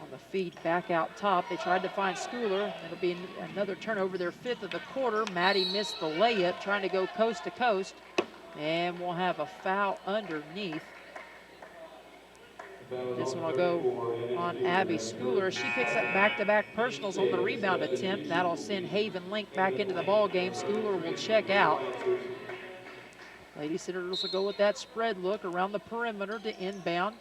On the feed back out top, they tried to find Schooler. It'll be another turnover, their 5th of the quarter. Maddie missed the layup, trying to go coast to coast. And we'll have a foul underneath. This one will go on Abby Schooler. She picks up back-to-back personals on the rebound attempt. That'll send Haven Link back into the ball game. Schooler will check out. Lady Senators will go with that spread look around the perimeter to inbound.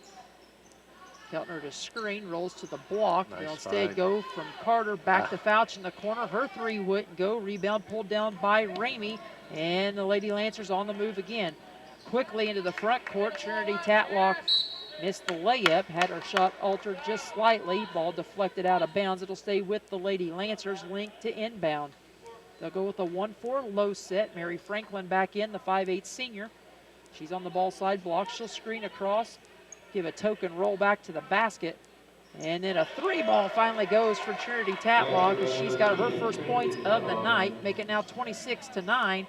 Keltner to screen, rolls to the block. Nice They'll instead find. go from Carter back to Fouch in the corner. Her 3 wouldn't go. Rebound pulled down by Ramey. And the Lady Lancers on the move again. Quickly into the front court. Trinity Tatlock missed the layup. Had her shot altered just slightly. Ball deflected out of bounds. It'll stay with the Lady Lancers. Link to inbound. They'll go with a 1-4 low set. Mary Franklin back in, the 5'8 senior. She's on the ball side block. She'll screen across. Give a token roll back to the basket. And then a 3 ball finally goes for Trinity Tatlock, as she's got her first points of the night, make it now 26-9.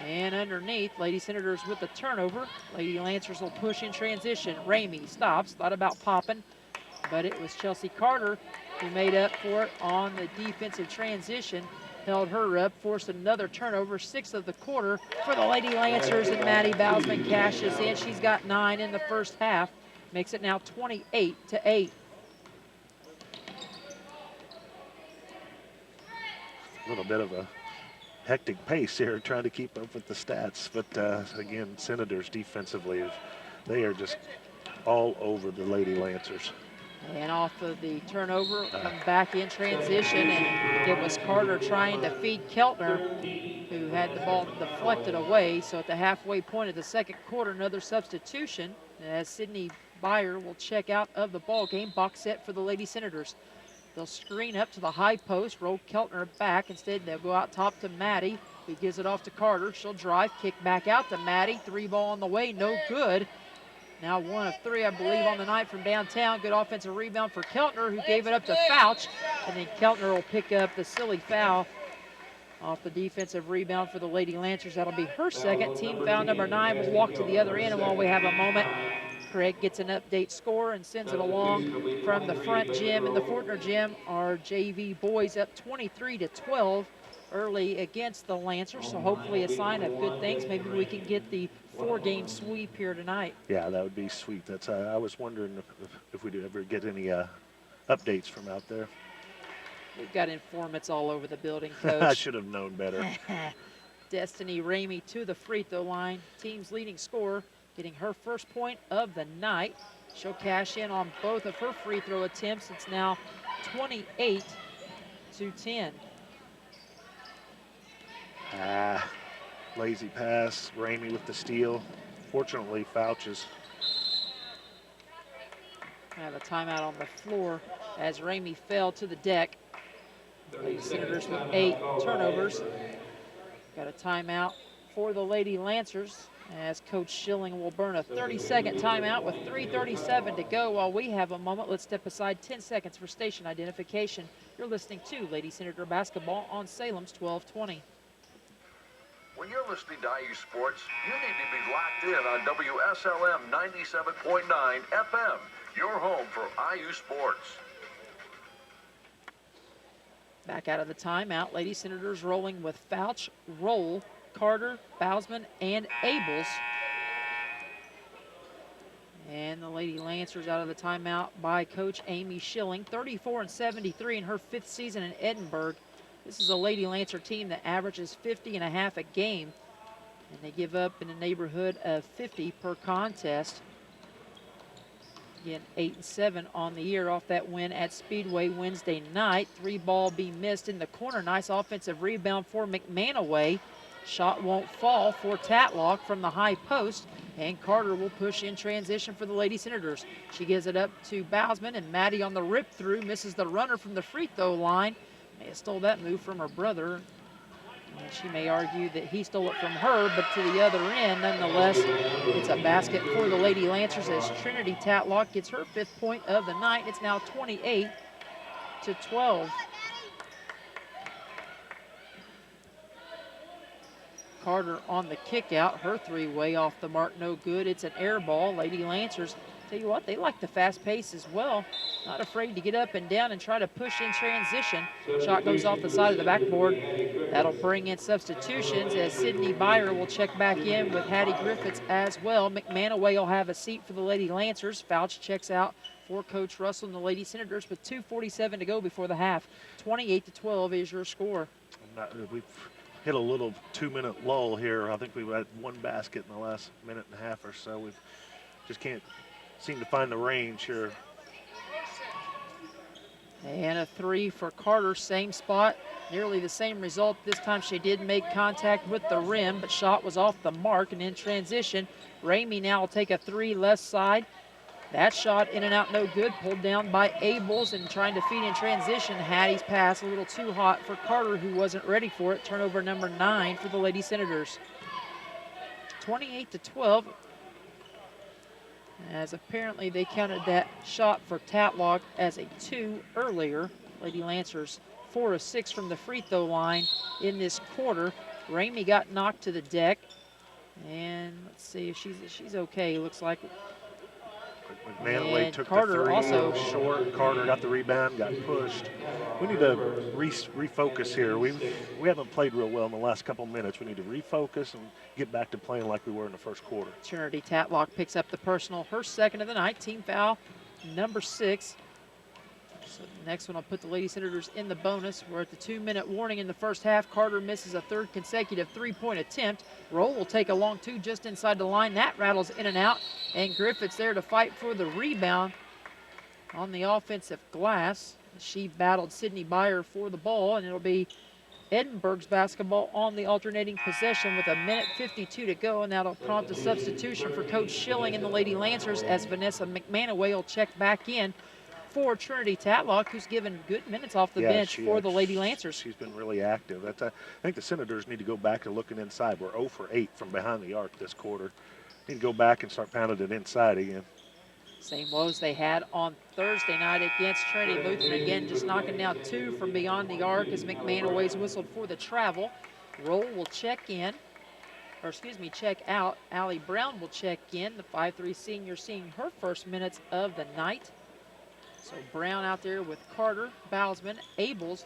And underneath, Lady Senators with the turnover. Lady Lancers will push in transition. Ramey stops, thought about popping, but it was Chelsea Carter who made up for it on the defensive transition. Held her up, forced another turnover, 6th of the quarter for the Lady Lancers, and Maddie Bausman cashes in. She's got 9 in the first half, makes it now 28-8. A little bit of a hectic pace here, trying to keep up with the stats. But again, Senators defensively, they are just all over the Lady Lancers. And off of the turnover, come back in transition, and it was Carter trying to feed Keltner, who had the ball deflected away. So at the halfway point of the second quarter, another substitution, as Sydney Byer will check out of the ball game. Box set for the Lady Senators. They'll screen up to the high post, roll Keltner back. Instead, they'll go out top to Maddie, who gives it off to Carter. She'll drive, kick back out to Maddie. 3 ball on the way, no good. Now 1 of 3, I believe, on the night from downtown. Good offensive rebound for Keltner, who gave it up to Fouch. And then Keltner will pick up the silly foul off the defensive rebound for the Lady Lancers. That'll be her second. Team foul number 9 will walk to the other end. And while we have a moment, Craig gets an update score and sends it along from the front gym. In the Fortner gym, our JV boys up 23-12 early against the Lancers. So hopefully a sign of good things. Maybe we can get the 4-game sweep here tonight. Yeah, that would be sweet. That's I was wondering if we do ever get any updates from out there. We've got informants all over the building, Coach. I should have known better. Destiny Ramey to the free throw line. Team's leading scorer, getting her first point of the night. She'll cash in on both of her free throw attempts. It's now 28-10. Lazy pass. Ramey with the steal. Fortunately, Fouch's. I have a timeout on the floor as Ramey fell to the deck. Lady Senators with 8 turnovers. Got a timeout for the Lady Lancers as Coach Schilling will burn a 30-second timeout with 3:37 to go. While we have a moment, let's step aside 10 seconds for station identification. You're listening to Lady Senator Basketball on Salem's 1220. When you're listening to IU Sports, you need to be locked in on WSLM 97.9 FM, your home for IU Sports. Back out of the timeout, Lady Senators rolling with Fouch, Roll, Carter, Bousman, and Abels. And the Lady Lancers out of the timeout by Coach Amy Schilling, 34-73 in her 5th season in Edinburgh. This is a Lady Lancer team that averages 50.5 a game, and they give up in the neighborhood of 50 per contest. Again, 8-7 on the year off that win at Speedway Wednesday night. 3 ball be missed in the corner. Nice offensive rebound for McManaway. Shot won't fall for Tatlock from the high post, and Carter will push in transition for the Lady Senators. She gives it up to Bousman, and Maddie on the rip through misses the runner from the free throw line. May have stole that move from her brother. And she may argue that he stole it from her, but to the other end, nonetheless, it's a basket for the Lady Lancers as Trinity Tatlock gets her 5th point of the night. It's now 28-12. Carter on the kick out, her 3 way off the mark, no good. It's an air ball. Lady Lancers, tell you what, they like the fast pace as well. Not afraid to get up and down and try to push in transition. Shot goes off the side of the backboard. That'll bring in substitutions as Sydney Byer will check back in with Hattie Griffiths as well. McManaway will have a seat for the Lady Lancers. Fouch checks out for Coach Russell and the Lady Senators with 2:47 to go before the half. 28-12 is your score. We've hit a little 2-minute lull here. I think we've had 1 basket in the last minute and a half or so. We just can't seem to find the range here. And a 3 for Carter, same spot, nearly the same result. This time she did make contact with the rim, but shot was off the mark. And in transition, Ramey now will take a 3 left side. That shot in and out, no good, pulled down by Abels and trying to feed in transition. Hattie's pass a little too hot for Carter, who wasn't ready for it. Turnover number 9 for the Lady Senators. 28-12. As apparently they counted that shot for Tatlock as a 2 earlier. Lady Lancers 4 of 6 from the free throw line in this quarter. Ramey got knocked to the deck, and let's see if she's okay. Looks like. McManaway took Carter the 3 also short. Carter got the rebound, got pushed. We need to refocus here. We haven't played real well in the last couple minutes. We need to refocus and get back to playing like we were in the first quarter. Trinity Tatlock picks up the personal, her 2nd of the night, team foul number 6. So the next one will put the Lady Senators in the bonus. We're at the 2-minute warning in the first half. Carter misses a 3rd consecutive 3-point attempt. Roll will take a long 2 just inside the line. That rattles in and out, and Griffiths there to fight for the rebound on the offensive glass. She battled Sydney Byer for the ball, and it'll be Edinburgh's basketball on the alternating possession with 1:52 to go, and that'll prompt a substitution for Coach Schilling and the Lady Lancers as Vanessa McManaway will check back in for Trinity Tatlock, who's given good minutes off the bench for the Lady Lancers. She's been really active. I think the Senators need to go back to looking inside. We're 0 for 8 from behind the arc this quarter. Need to go back and start pounding it inside again. Same woes they had on Thursday night against Trinity Lutheran. Again, just knocking down 2 from beyond the arc as McManaway's whistled for the travel. Roll will check in, or excuse me, check out. Allie Brown will check in, the 5'3" senior, seeing her first minutes of the night. So Brown out there with Carter, Bousman, Abels,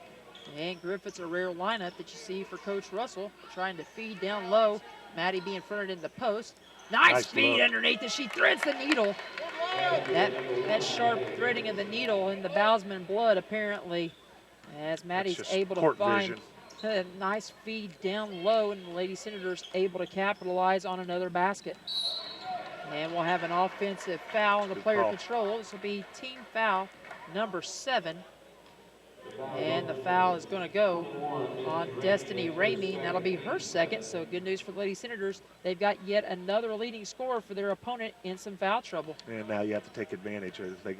and Griffiths, a rare lineup that you see for Coach Russell, trying to feed down low. Maddie being fronted in the post. Nice feed underneath as she threads the needle. That sharp threading of the needle in the Bousman blood, apparently, as Maddie's able to find a nice feed down low, and the Lady Senators able to capitalize on another basket. And we'll have an offensive foul on the player control. This will be team foul number 7. And the foul is going to go on Destiny Ramey, and that'll be her 2nd. So good news for the Lady Senators. They've got yet another leading scorer for their opponent in some foul trouble. And now you have to take advantage of it.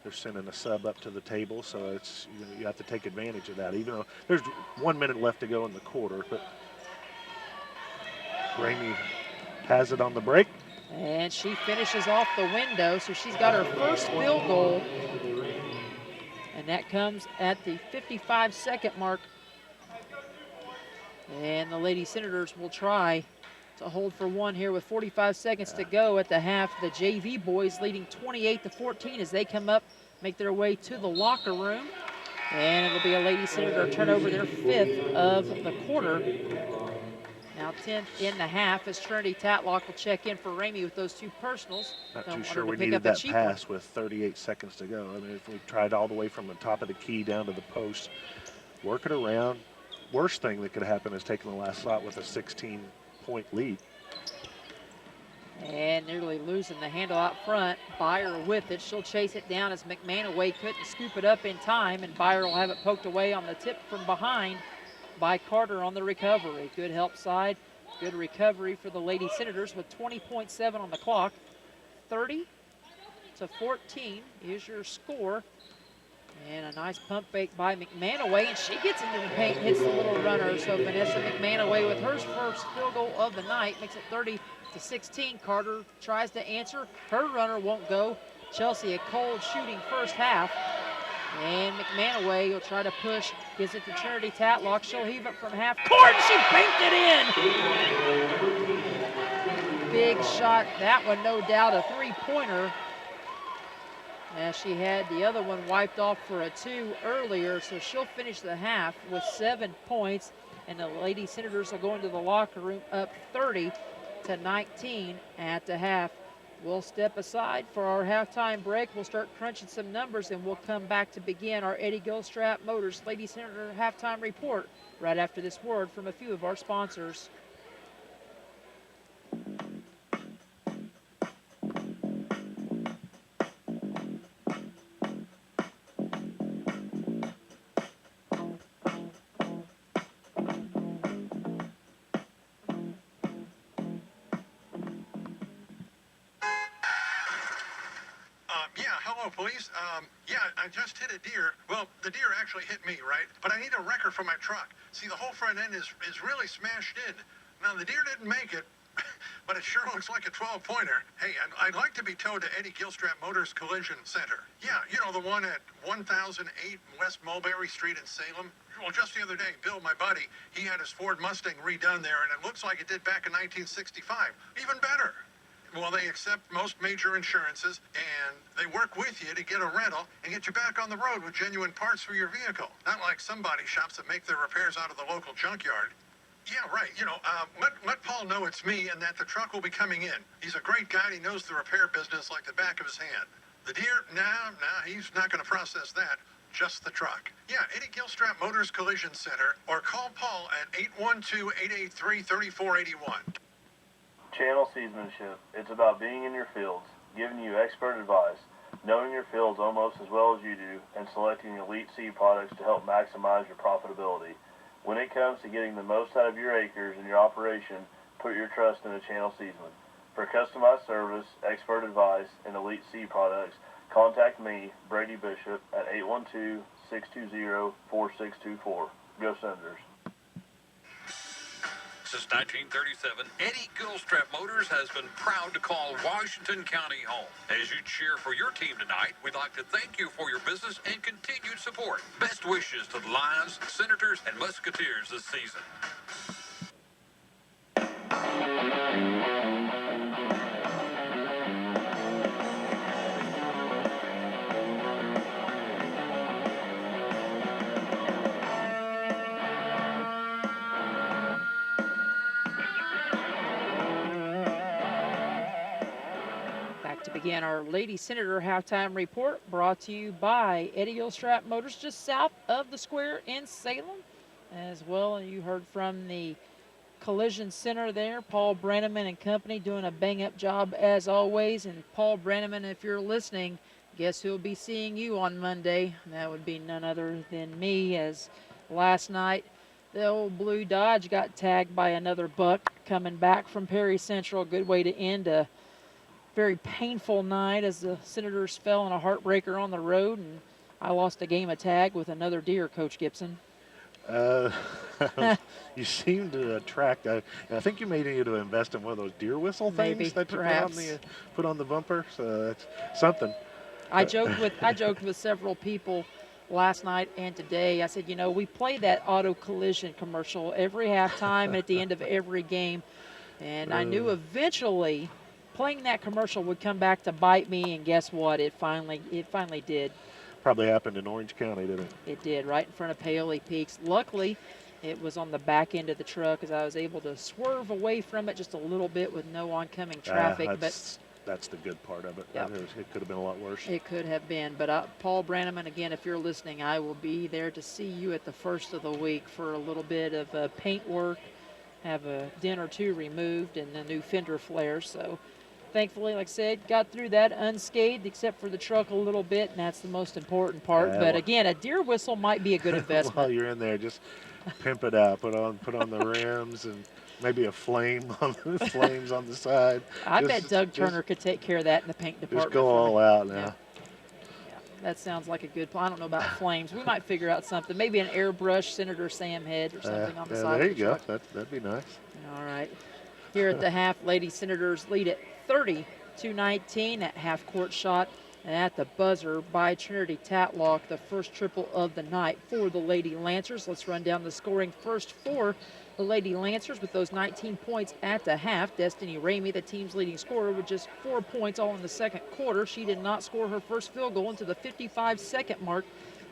They're sending a sub up to the table, so it's you have to take advantage of that. Even though there's 1 minute left to go in the quarter, but Ramey has it on the break. And she finishes off the window, so she's got her first field goal. And that comes at the 55-second mark. And the Lady Senators will try to hold for one here with 45 seconds to go at the half. The JV boys leading 28-14 as they come up, make their way to the locker room. And it'll be a Lady Senator turnover, their 5th of the quarter. Now 10th in the half as Trinity Tatlock will check in for Ramey with those 2 personals. Not Don't too want sure her to we pick needed up a that cheap pass one. with 38 seconds to go. I mean, if we tried all the way from the top of the key down to the post, work it around. Worst thing that could happen is taking the last shot with a 16-point lead. And nearly losing the handle out front. Byer with it. She'll chase it down as McManaway couldn't scoop it up in time, and Byer will have it poked away on the tip from behind by Carter on the recovery. Good help side. Good recovery for the Lady Senators with 20.7 on the clock. 30-14 is your score. And a nice pump fake by McManaway, and she gets into the paint, hits the little runner. So Vanessa McManaway with her first field goal of the night makes it 30-16. Carter tries to answer. Her runner won't go. Chelsea a cold shooting first half. And McManaway will try to push, gives it to Trinity Tatlock. She'll heave it from half court, and she banked it in. Big shot, that one no doubt a 3-pointer. As she had the other one wiped off for a 2 earlier, so she'll finish the half with 7 points, and the Lady Senators will go into the locker room up 30-19 at the half. We'll step aside for our halftime break. We'll start crunching some numbers, and we'll come back to begin our Eddie Gilstrap Motors Lady Senator halftime report right after this word from a few of our sponsors. Police, I just hit a deer. Well, the deer actually hit me, right? But I need a wrecker for my truck. See, the whole front end is really smashed in. Now, the deer didn't make it, but it sure looks like a 12-pointer. Hey, I'd like to be towed to Eddie Gilstrap Motors Collision Center. Yeah, you know, the one at 1008 West Mulberry Street in Salem. Well, just the other day, Bill, my buddy, he had his Ford Mustang redone there, and it looks like it did back in 1965. Even better. Well, they accept most major insurances, and they work with you to get a rental and get you back on the road with genuine parts for your vehicle. Not like some body shops that make their repairs out of the local junkyard. Yeah, right. You know, let Paul know it's me and that the truck will be coming in. He's a great guy, and he knows the repair business like the back of his hand. The deer? Nah, he's not going to process that. Just the truck. Yeah, Eddie Gilstrap Motors Collision Center, or call Paul at 812-883-3481. Channel Seedsmanship. It's about being in your fields, giving you expert advice, knowing your fields almost as well as you do, and selecting elite seed products to help maximize your profitability. When it comes to getting the most out of your acres and your operation, put your trust in a Channel Seedsman. For customized service, expert advice, and elite seed products, contact me, Brady Bishop, at 812-620-4624. Go Senators. Since 1937, Eddie Gilstrap Motors has been proud to call Washington County home. As you cheer for your team tonight, we'd like to thank you for your business and continued support. Best wishes to the Lions, Senators, and Musketeers this season. Begin our Lady Senator halftime report brought to you by Eddie Gilstrap Motors just south of the square in Salem. As well, you heard from the Collision Center there, Paul Brannaman and company doing a bang-up job as always. And Paul Brannaman, if you're listening, guess who'll be seeing you on Monday? That would be none other than me, as last night the old Blue Dodge got tagged by another buck coming back from Perry Central. Good way to end a very painful night as the Senators fell in a heartbreaker on the road, and I lost a game of tag with another deer, Coach Gibson. You seem to attract. I think you may need to invest in one of those deer whistle things Maybe, that you perhaps. put on the bumper. So that's something. I joked with several people last night and today. I said, you know, we play that auto collision commercial every halftime and at the end of every game. And I knew eventually playing that commercial would come back to bite me, and guess what? It finally did. Probably happened in Orange County, didn't it? It did, right in front of Paoli Peaks. Luckily, it was on the back end of the truck as I was able to swerve away from it just a little bit with no oncoming traffic. That's the good part of it. Yep. It could have been a lot worse. It could have been. But Paul Brannaman, again, if you're listening, I will be there to see you at the first of the week for a little bit of paint work, have a dent or two removed, and a new fender flare. So thankfully, like I said, got through that unscathed except for the truck a little bit, and that's the most important part. But again, a deer whistle might be a good investment. While you're in there, just pimp it out. Put on the rims and maybe a flame on the flames on the side. I bet Doug Turner could take care of that in the paint department. Just go all out now. Yeah. That sounds like a good plan. I don't know about flames. We might figure out something. Maybe an airbrush Senator Sam head or something on the side. There of the you go. truck. That'd be nice. All right. Here at the half, Lady Senators lead at 30-19. That half-court shot at the buzzer by Trinity Tatlock, the first triple of the night for the Lady Lancers. Let's run down the scoring first for the Lady Lancers with those 19 points at the half. Destiny Ramey, the team's leading scorer, with just 4 points all in the second quarter. She did not score her first field goal until the 55-second mark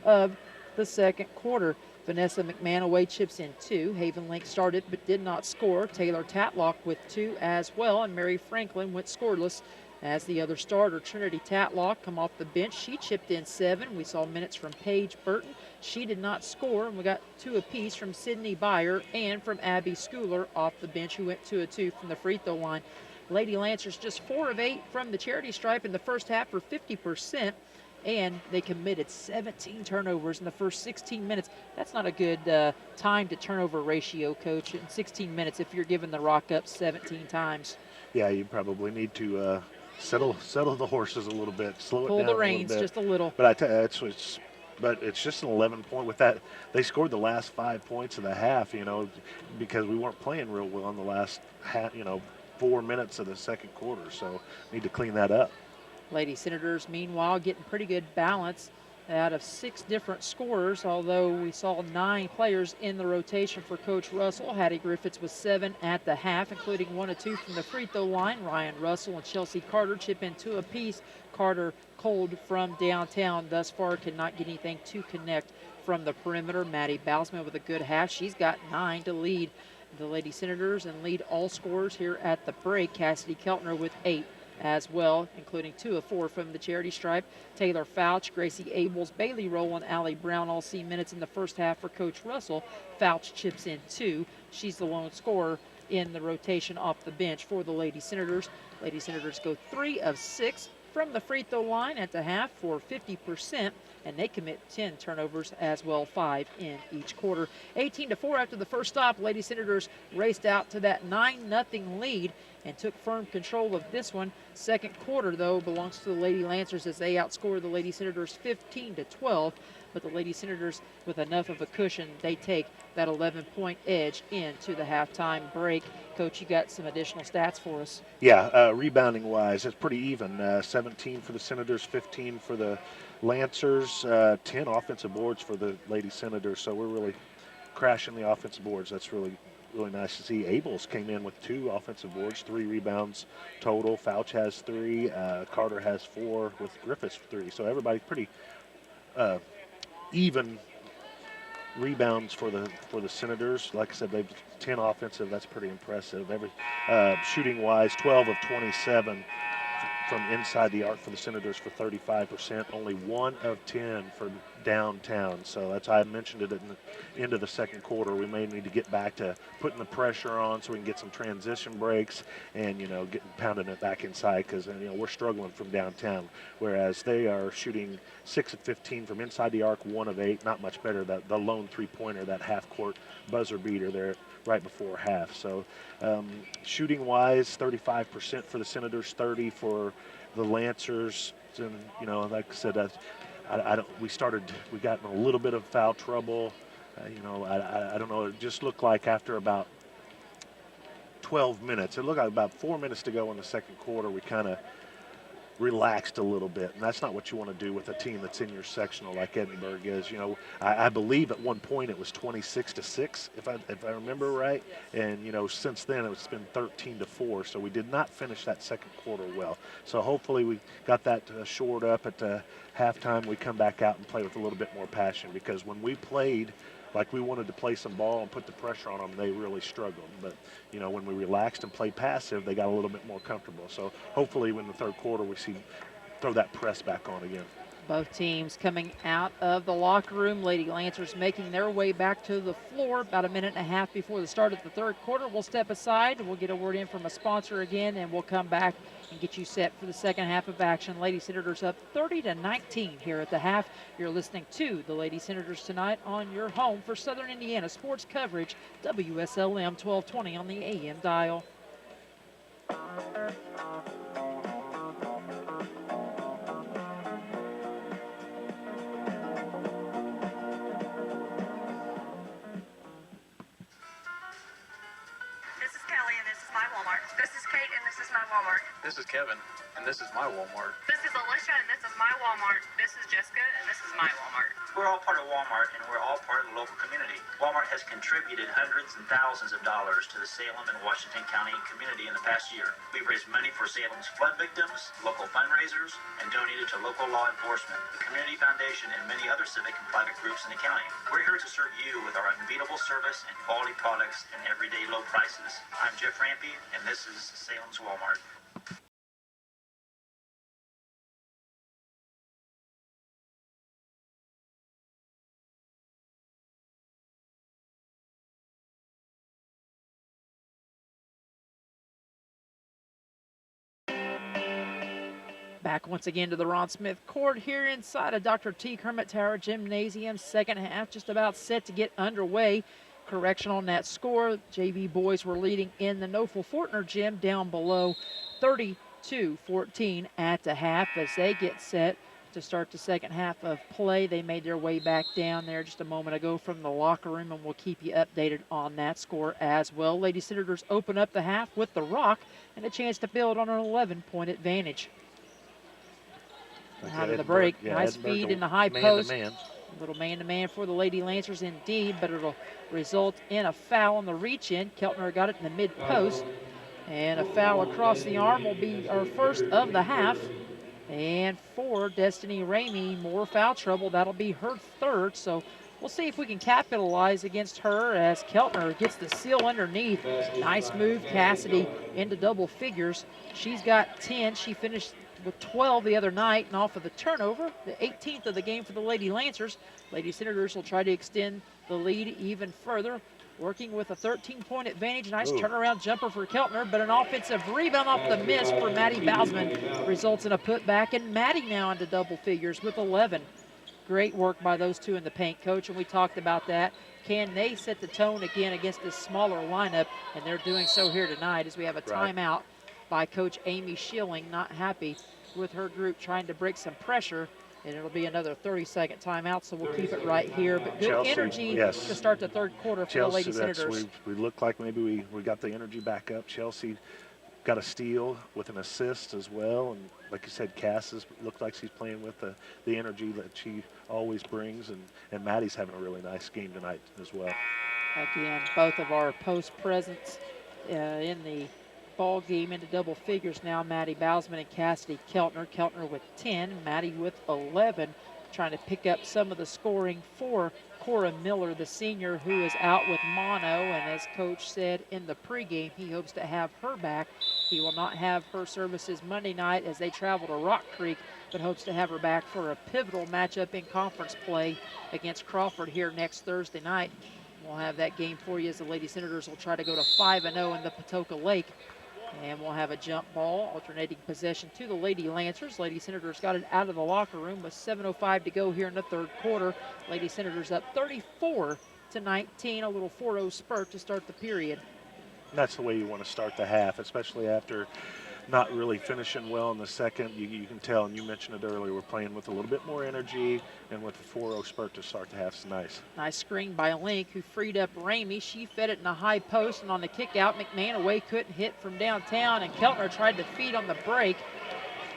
of the second quarter. Vanessa McManaway chips in 2. Haven Lake started but did not score. Taylor Tatlock with 2 as well, and Mary Franklin went scoreless as the other starter. Trinity Tatlock come off the bench. She chipped in 7. We saw minutes from Paige Burton. She did not score, and we got 2 apiece from Sydney Byer and from Abby Schooler off the bench, who went 2 of 2 from the free throw line. Lady Lancers just 4 of 8 from the charity stripe in the first half for 50%, and they committed 17 turnovers in the first 16 minutes. That's not a good time to turnover ratio, Coach, in 16 minutes if you're giving the Rock up 17 times. Yeah, you probably need to settle the horses a little bit, slow it down Pull the reins a little bit. just a little. But I tell you, but it's just an 11-point. With that, they scored the last 5 points of the half, because we weren't playing real well in the last 4 minutes of the second quarter. So need to clean that up. Lady Senators, meanwhile, getting pretty good balance out of 6 different scorers, although we saw 9 players in the rotation for Coach Russell. Hattie Griffiths was 7 at the half, including 1 of 2 from the free throw line. Ryan Russell and Chelsea Carter chip in 2 apiece. Carter cold from downtown thus far, could not get anything to connect from the perimeter. Maddie Bausman with a good half. She's got 9 to lead the Lady Senators and lead all scorers here at the break. Cassidy Keltner with 8 as well, including 2 of 4 from the charity stripe. Taylor Fouch, Gracie Abels, Bailey Roll, and Allie Brown all see minutes in the first half for Coach Russell. Fouch chips in 2. She's the lone scorer in the rotation off the bench for the Lady Senators. Lady Senators go 3 of 6 from the free throw line at the half for 50%, and they commit 10 turnovers as well, 5 in each quarter. 18-4 after the first stop. Lady Senators raced out to that 9-0 lead and took firm control of this one. Second quarter, though, belongs to the Lady Lancers as they outscore the Lady Senators 15-12. But the Lady Senators, with enough of a cushion, they take that 11-point edge into the halftime break. Coach, you got some additional stats for us. Yeah, rebounding-wise, it's pretty even. 17 for the Senators, 15 for the Lancers, 10 offensive boards for the Lady Senators. So we're really crashing the offensive boards. That's really nice to see. Abels came in with 2 offensive boards, 3 rebounds total. Fouch has 3. Carter has 4 with Griffiths 3. So everybody pretty even rebounds for the Senators. Like I said, they've 10 offensive. That's pretty impressive. Shooting wise, 12 of 27 from inside the arc for the Senators for 35%. Only 1 of 10 for downtown. So that's I mentioned it at the end of the second quarter. We may need to get back to putting the pressure on so we can get some transition breaks and pounding it back inside, because we're struggling from downtown. Whereas they are shooting 6 of 15 from inside the arc, 1 of 8. Not much better. The lone 3-pointer, that half-court buzzer beater there right before half. So shooting wise, 35% for the Senators, 30 for the Lancers. And like I said, we got in a little bit of foul trouble. I don't know. It just looked like after about 12 minutes, it looked like about 4 minutes to go in the second quarter, we kind of relaxed a little bit, and that's not what you want to do with a team that's in your sectional like Edinburgh is. I believe at one point it was 26-6, if I remember right, and since then it's been 13-4. So we did not finish that second quarter well. So hopefully we got that shored up at halftime. We come back out and play with a little bit more passion, because when we played like we wanted to play some ball and put the pressure on them, they really struggled. But, when we relaxed and played passive, they got a little bit more comfortable. So hopefully in the third quarter we throw that press back on again. Both teams coming out of the locker room. Lady Lancers making their way back to the floor about a minute and a half before the start of the third quarter. We'll step aside. We'll get a word in from a sponsor again, and we'll come back and get you set for the second half of action. Lady Senators up 30-19 here at the half. You're listening to the Lady Senators tonight on your home for Southern Indiana sports coverage, WSLM 1220 on the AM dial. This is Kate, and this is my Walmart. This is Kevin, and this is my Walmart. This is Alicia, and this is my Walmart. This is Jessica, and this is my Walmart. We're all part of Walmart, and we're all part of the local community. Walmart has contributed hundreds and thousands of dollars to the Salem and Washington County community in the past year. We've raised money for Salem's flood victims, local fundraisers, and donated to local law enforcement, the Community Foundation, and many other civic and private groups in the county. We're here to serve you with our unbeatable service and quality products and everyday low prices. I'm Jeff Rampy, and this is Salem's Walmart. Back once again to the Ron Smith Court here inside of Dr. T. Kermit Tower Gymnasium. Second half just about set to get underway. Correction on that score. JV boys were leading in the Nofel Fortner gym down below 32-14 at the half as they get set to start the second half of play. They made their way back down there just a moment ago from the locker room, and we'll keep you updated on that score as well. Lady Senators open up the half with the rock and a chance to build on an 11-point advantage. Out of the break, yeah, nice Edinburgh feed in the high post. Man. A little man-to-man for the Lady Lancers indeed, but it'll result in a foul on the reach-in. Keltner got it in the mid-post, and a foul across the arm will be our first of the half. And for Destiny Ramey, more foul trouble. That'll be her third, so we'll see if we can capitalize against her as Keltner gets the seal underneath. Nice move, Cassidy into double figures. She's got 10. She finished with 12 the other night, and off of the turnover, the 18th of the game for the Lady Lancers. Lady Senators will try to extend the lead even further, working with a 13-point advantage. Nice turnaround jumper for Keltner, but an offensive rebound off the miss for Maddie Bausman results in a putback, and Maddie now into double figures with 11. Great work by those two in the paint, Coach, and we talked about that. Can they set the tone again against this smaller lineup? And they're doing so here tonight as we have a timeout by Coach Amy Schilling, not happy with her group trying to break some pressure, and it'll be another 30-second timeout, so we'll keep it right here. But good Chelsea, energy yes. to start the third quarter for Chelsea, the Lady Senators. We look like maybe we got the energy back up. Chelsea got a steal with an assist as well, and like you said, Cass looked like she's playing with the energy that she always brings, and Maddie's having a really nice game tonight as well. Again, both of our post presence in the ball game into double figures now. Maddie Bausman and Cassidy Keltner. Keltner with 10, Maddie with 11, trying to pick up some of the scoring for Cora Miller, the senior, who is out with mono, and as Coach said in the pregame, he hopes to have her back. He will not have her services Monday night as they travel to Rock Creek, but hopes to have her back for a pivotal matchup in conference play against Crawford here next Thursday night. We'll have that game for you as the Lady Senators will try to go to 5-0 in the Patoka Lake. And we'll have a jump ball, alternating possession to the Lady Lancers. Lady Senators got it out of the locker room with 7:05 to go here in the third quarter. Lady Senators up 34-19, a little 4-0 spurt to start the period. That's the way you want to start the half, especially after not really finishing well in the second. You can tell, and you mentioned it earlier, we're playing with a little bit more energy, and with the 4-0 spurt to start the half is nice. Nice screen by Link, who freed up Ramey. She fed it in the high post, and on the kick out, McMahon away couldn't hit from downtown, and Keltner tried to feed on the break.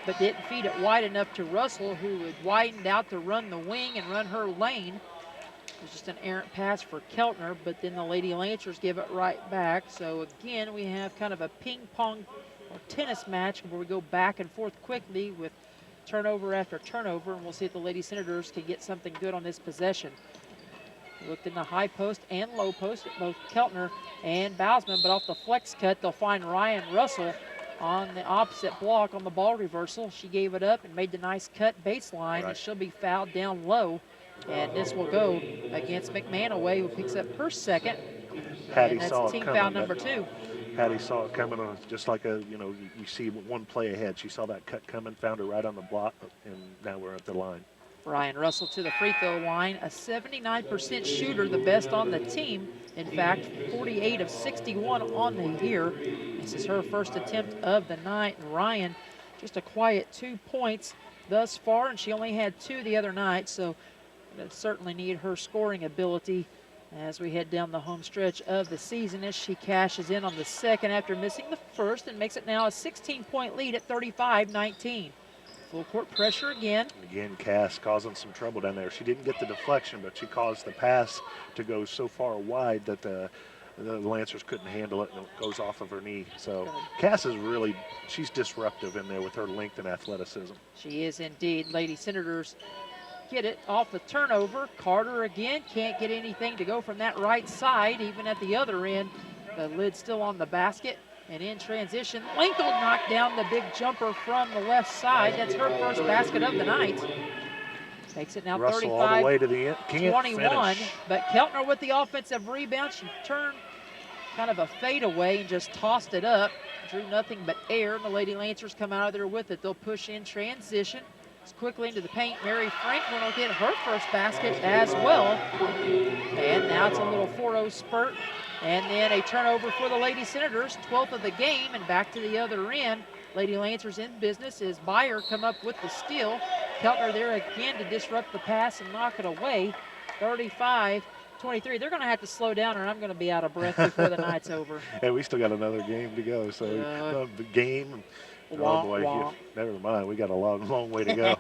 but didn't feed it wide enough to Russell, who had widened out to run the wing and run her lane. It was just an errant pass for Keltner, but then the Lady Lancers give it right back. So again, we have kind of a ping pong or tennis match where we go back and forth quickly with turnover after turnover, and we'll see if the Lady Senators can get something good on this possession. We looked in the high post and low post at both Keltner and Bausman, but off the flex cut, they'll find Ryan Russell on the opposite block on the ball reversal. She gave it up and made the nice cut baseline, and she'll be fouled down low. And this will go against McManaway, who picks up her second. Patty and that's saw it team coming. foul number 2. Patty saw it coming, just like you see one play ahead. She saw that cut coming, found her right on the block, and now we're at the line. Ryan Russell to the free throw line, a 79% shooter, the best on the team. In fact, 48 of 61 on the year. This is her first attempt of the night. And Ryan, just a quiet 2 points thus far, and she only had 2 the other night, so certainly need her scoring ability as we head down the home stretch of the season, as she cashes in on the second after missing the first and makes it now a 16-point lead at 35-19. Full court pressure again. Again, Cass causing some trouble down there. She didn't get the deflection, but she caused the pass to go so far wide that the Lancers couldn't handle it, and it goes off of her knee. So Cass is really, she's disruptive in there with her length and athleticism. She is indeed. Lady Senators get it off the turnover. Carter again can't get anything to go from that right side, even at the other end. The lid's still on the basket. And in transition, Linkle knocked down the big jumper from the left side. That's her first basket of the night. Makes it now Russell all the way to the end. 35-21. But Keltner with the offensive rebound. She turned kind of a fadeaway and just tossed it up. Drew nothing but air, and the Lady Lancers come out of there with it. They'll push in transition. It's quickly into the paint. Mary Franklin will get her first basket as well. And now it's a little 4-0 spurt. And then a turnover for the Lady Senators, 12th of the game, and back to the other end. Lady Lancers in business as Byer come up with the steal. Keltner there again to disrupt the pass and knock it away. 35-23. They're going to have to slow down, or I'm going to be out of breath before the night's over. And we still got another game to go. So the game. Oh boy, never mind. We got a long way to go.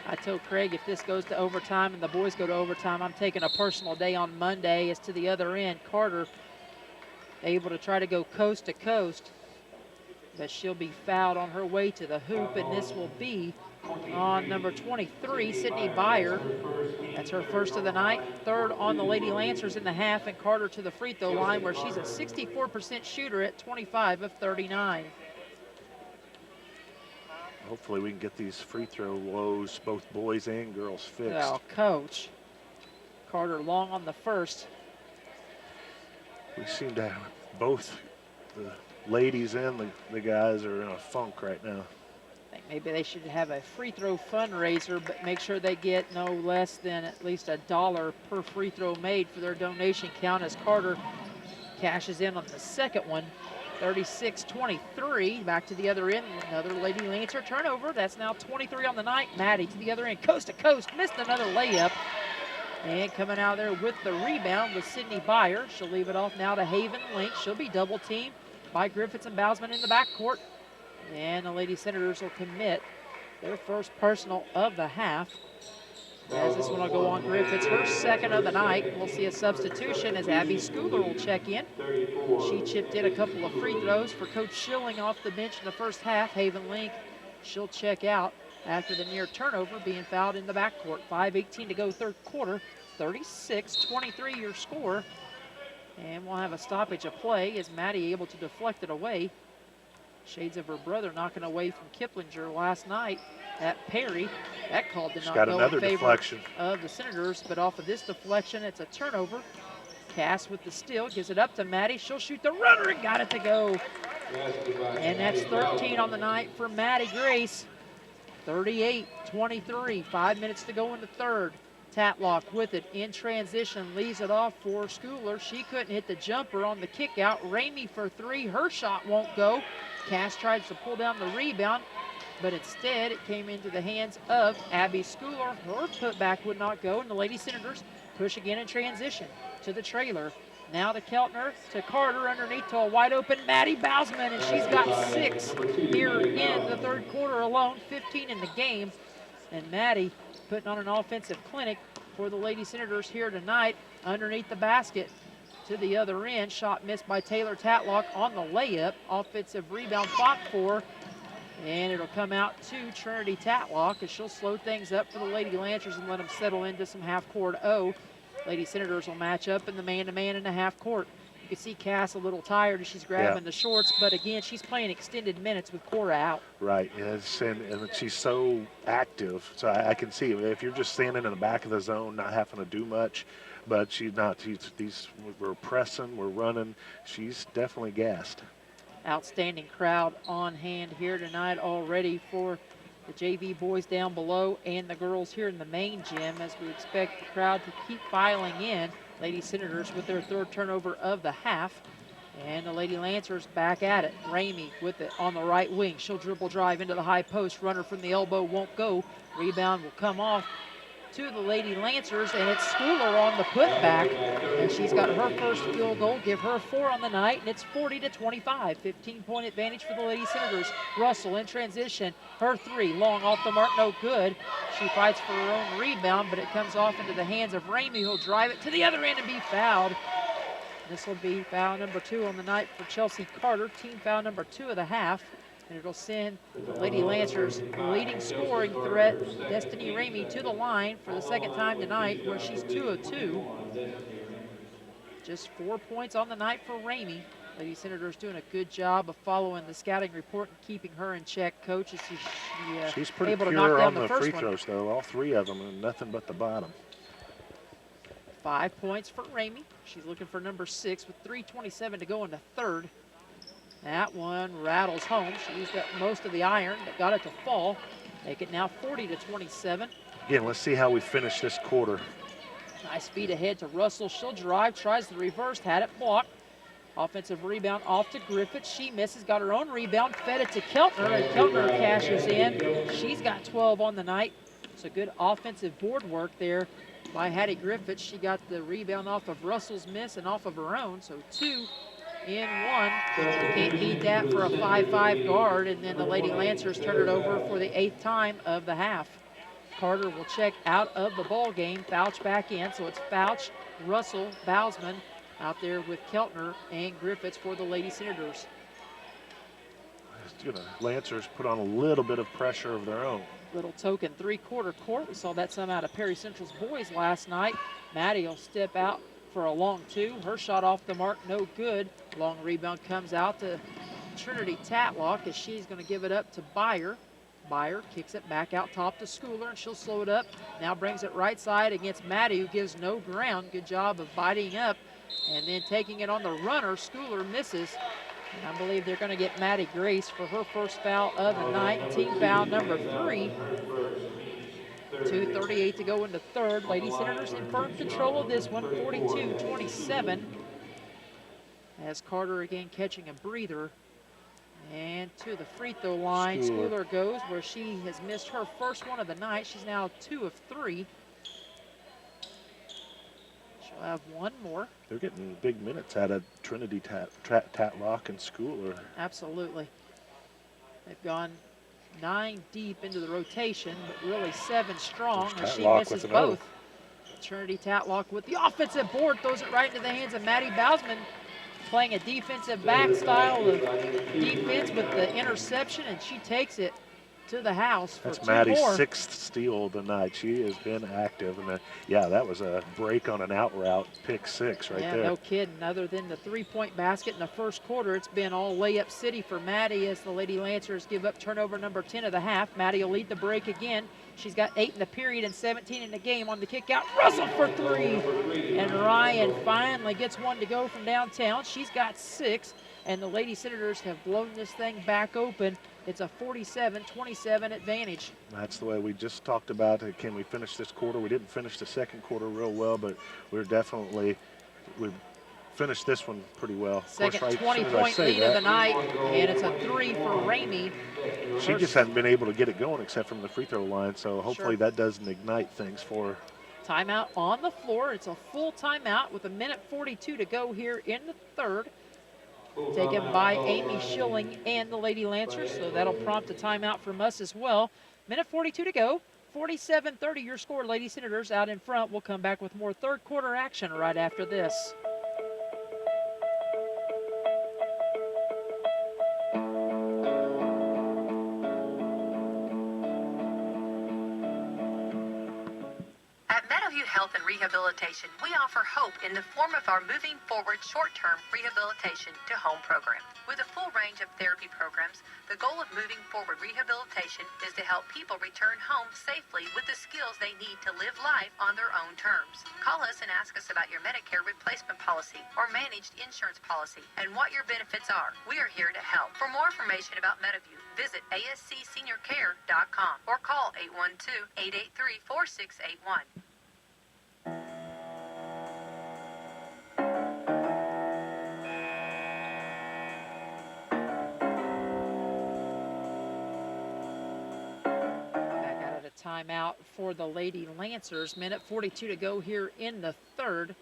I told Craig if this goes to overtime and the boys go to overtime, I'm taking a personal day on Monday. As to the other end, Carter able to try to go coast to coast, but she'll be fouled on her way to the hoop, and this will be on number 23, Sydney Byer. That's her first of the night, third on the Lady Lancers in the half, and Carter to the free throw line where she's a 64% shooter at 25 of 39. Hopefully we can get these free throw woes, both boys and girls, fixed. Well, coach. Carter long on the first. We seem to have both the ladies and the guys are in a funk right now. I think maybe they should have a free throw fundraiser, but make sure they get no less than at least $1 per free throw made for their donation count, as Carter cashes in on the second one. 36-23, back to the other end, another Lady Lancer turnover. That's now 23 on the night. Maddie to the other end, coast to coast, missed another layup. And coming out there with the rebound was Sydney Byer. She'll leave it off now to Haven Link. She'll be double teamed by Griffiths and Bausman in the backcourt. And the Lady Senators will commit their first personal of the half, as this one will go on Griffiths, her second of the night. We'll see a substitution as Abby Schooler will check in. She chipped in a couple of free throws for Coach Schilling off the bench in the first half. Haven Link, she'll check out after the near turnover, being fouled in the backcourt. 5:18 to go third quarter, 36-23 your score. And we'll have a stoppage of play as Maddie able to deflect it away. Shades of her brother knocking away from Kiplinger last night at Perry. That call did not go in favor of the Senators, but off of this deflection, it's a turnover. Cass with the steal, gives it up to Maddie. She'll shoot the runner and got it to go. And that's 13 on the night for Maddie Grace. 38-23, 5 minutes to go in the third. Tatlock with it in transition, leaves it off for Schooler. She couldn't hit the jumper on the kick out. Ramey for three, her shot won't go. Cass tries to pull down the rebound, but instead it came into the hands of Abby Schooler. Her putback would not go, and the Lady Senators push again in transition to the trailer. Now to Keltner, to Carter, underneath to a wide open Maddie Bausman, and she's got 6 here in the third quarter alone, 15 in the game. And Maddie putting on an offensive clinic for the Lady Senators here tonight underneath the basket to the other end. Shot missed by Taylor Tatlock on the layup. Offensive rebound fought for, and it'll come out to Trinity Tatlock as she'll slow things up for the Lady Lancers and let them settle into some half-court O. Lady Senators will match up in the man-to-man in the half-court. You can see Cass a little tired as she's grabbing the shorts, but again, she's playing extended minutes with Cora out. Right, yes, and she's so active. So I can see if you're just standing in the back of the zone, not having to do much, but she's not. We're pressing, we're running. She's definitely gassed. Outstanding crowd on hand here tonight already for the JV boys down below and the girls here in the main gym, as we expect the crowd to keep filing in. Lady Senators with their third turnover of the half. And the Lady Lancers back at it. Ramey with it on the right wing. She'll dribble drive into the high post. Runner from the elbow won't go. Rebound will come off to the Lady Lancers, and it's Schooler on the putback. And she's got her first field goal, give her 4 on the night, and it's 40-25. 15-point advantage for the Lady Senators. Russell in transition. Her 3, long off the mark, no good. She fights for her own rebound, but it comes off into the hands of Ramey, who'll drive it to the other end and be fouled. This will be foul number 2 on the night for Chelsea Carter, team foul number 2 of the half. And it'll send the Lady Lancers leading scoring threat, Destiny Ramey, to the line for the second time tonight, where she's 2 of 2. Just 4 points on the night for Ramey. Lady Senators doing a good job of following the scouting report and keeping her in check. Coach, she's pretty able to pure knock down on the the first free one. throws, though. All 3 of them, and nothing but the bottom. 5 points for Ramey. She's looking for number 6 with 3:27 to go in the third. That one rattles home. She used up most of the iron, but got it to fall. Make it now 40-27. Again, let's see how we finish this quarter. Nice feed ahead to Russell. She'll drive, tries the reverse, had it blocked. Offensive rebound off to Griffith. She misses, got her own rebound, fed it to Keltner, and Keltner cashes in. She's got 12 on the night. So good offensive board work there by Hattie Griffith. She got the rebound off of Russell's miss and off of her own, so 2 in 1. Can't beat that for a 5'5" guard, and then the Lady Lancers turn it over for the 8th time of the half. Carter will check out of the ball game, Fouch back in, so it's Fouch, Russell, Bausman out there with Keltner and Griffiths for the Lady Senators. Lancers put on a little bit of pressure of their own. Little token three-quarter court. We saw that some out of Perry Central's boys last night. Maddie will step out for a long 2. Her shot off the mark, no good. Long rebound comes out to Trinity Tatlock as she's going to give it up to Byer. Byer kicks it back out top to Schooler, and she'll slow it up. Now brings it right side against Maddie, who gives no ground. Good job of biting up and then taking it on the runner. Schooler misses. And I believe they're going to get Maddie Grace for her first foul of the night, team foul number 3. 2:38 to go in the third. Lady Senators in firm control of this one, 42-27. As Carter again catching a breather. And to the free throw line, Schooler goes where she has missed her first one of the night. She's now 2 of 3. She'll have one more. They're getting big minutes out of Trinity Tatlock and Schooler. Absolutely. They've gone 9 deep into the rotation, but really 7 strong as she misses both. Trinity Tatlock with the offensive board, throws it right into the hands of Maddie Bausman, playing a defensive back style of defense with the interception, and she takes it to the house for 2 more. That's Maddie's 6th steal of the night. She has been active, and yeah, that was a break on an out route, pick 6 right there. Yeah, no kidding. Other than the 3-point basket in the first quarter, it's been all layup city for Maddie as the Lady Lancers give up turnover number 10 of the half. Maddie will lead the break again. She's got 8 in the period and 17 in the game. On the kick out, Russell for 3. And Ryan finally gets one to go from downtown. She's got 6, and the Lady Senators have blown this thing back open. It's a 47-27 advantage. That's the way we just talked about. Can we finish this quarter? We didn't finish the second quarter real well, but we've finished this one pretty well. Second 20-point lead of the night, and it's a 3 for Ramey. She just hasn't been able to get it going except from the free throw line, so hopefully that doesn't ignite things for her. Timeout on the floor. It's a full timeout with 1:42 to go here in the third. Taken by Amy Schilling and the Lady Lancers, so that'll prompt a timeout from us as well. 1:42 to go. 47-30 your score, Lady Senators out in front. We'll come back with more third quarter action right after this. At Meadowview Health and Rehabilitation, we offer hope in the form of our Moving Forward short-term rehabilitation to home program. With a full range of therapy programs, the goal of Moving Forward Rehabilitation is to help people return home safely with the skills they need to live life on their own terms. Call us and ask us about your Medicare replacement policy or managed insurance policy and what your benefits are. We are here to help. For more information about Meadowview, visit ascseniorcare.com or call 812-883-4681. Timeout for the Lady Lancers. 1:42 to go here in the third.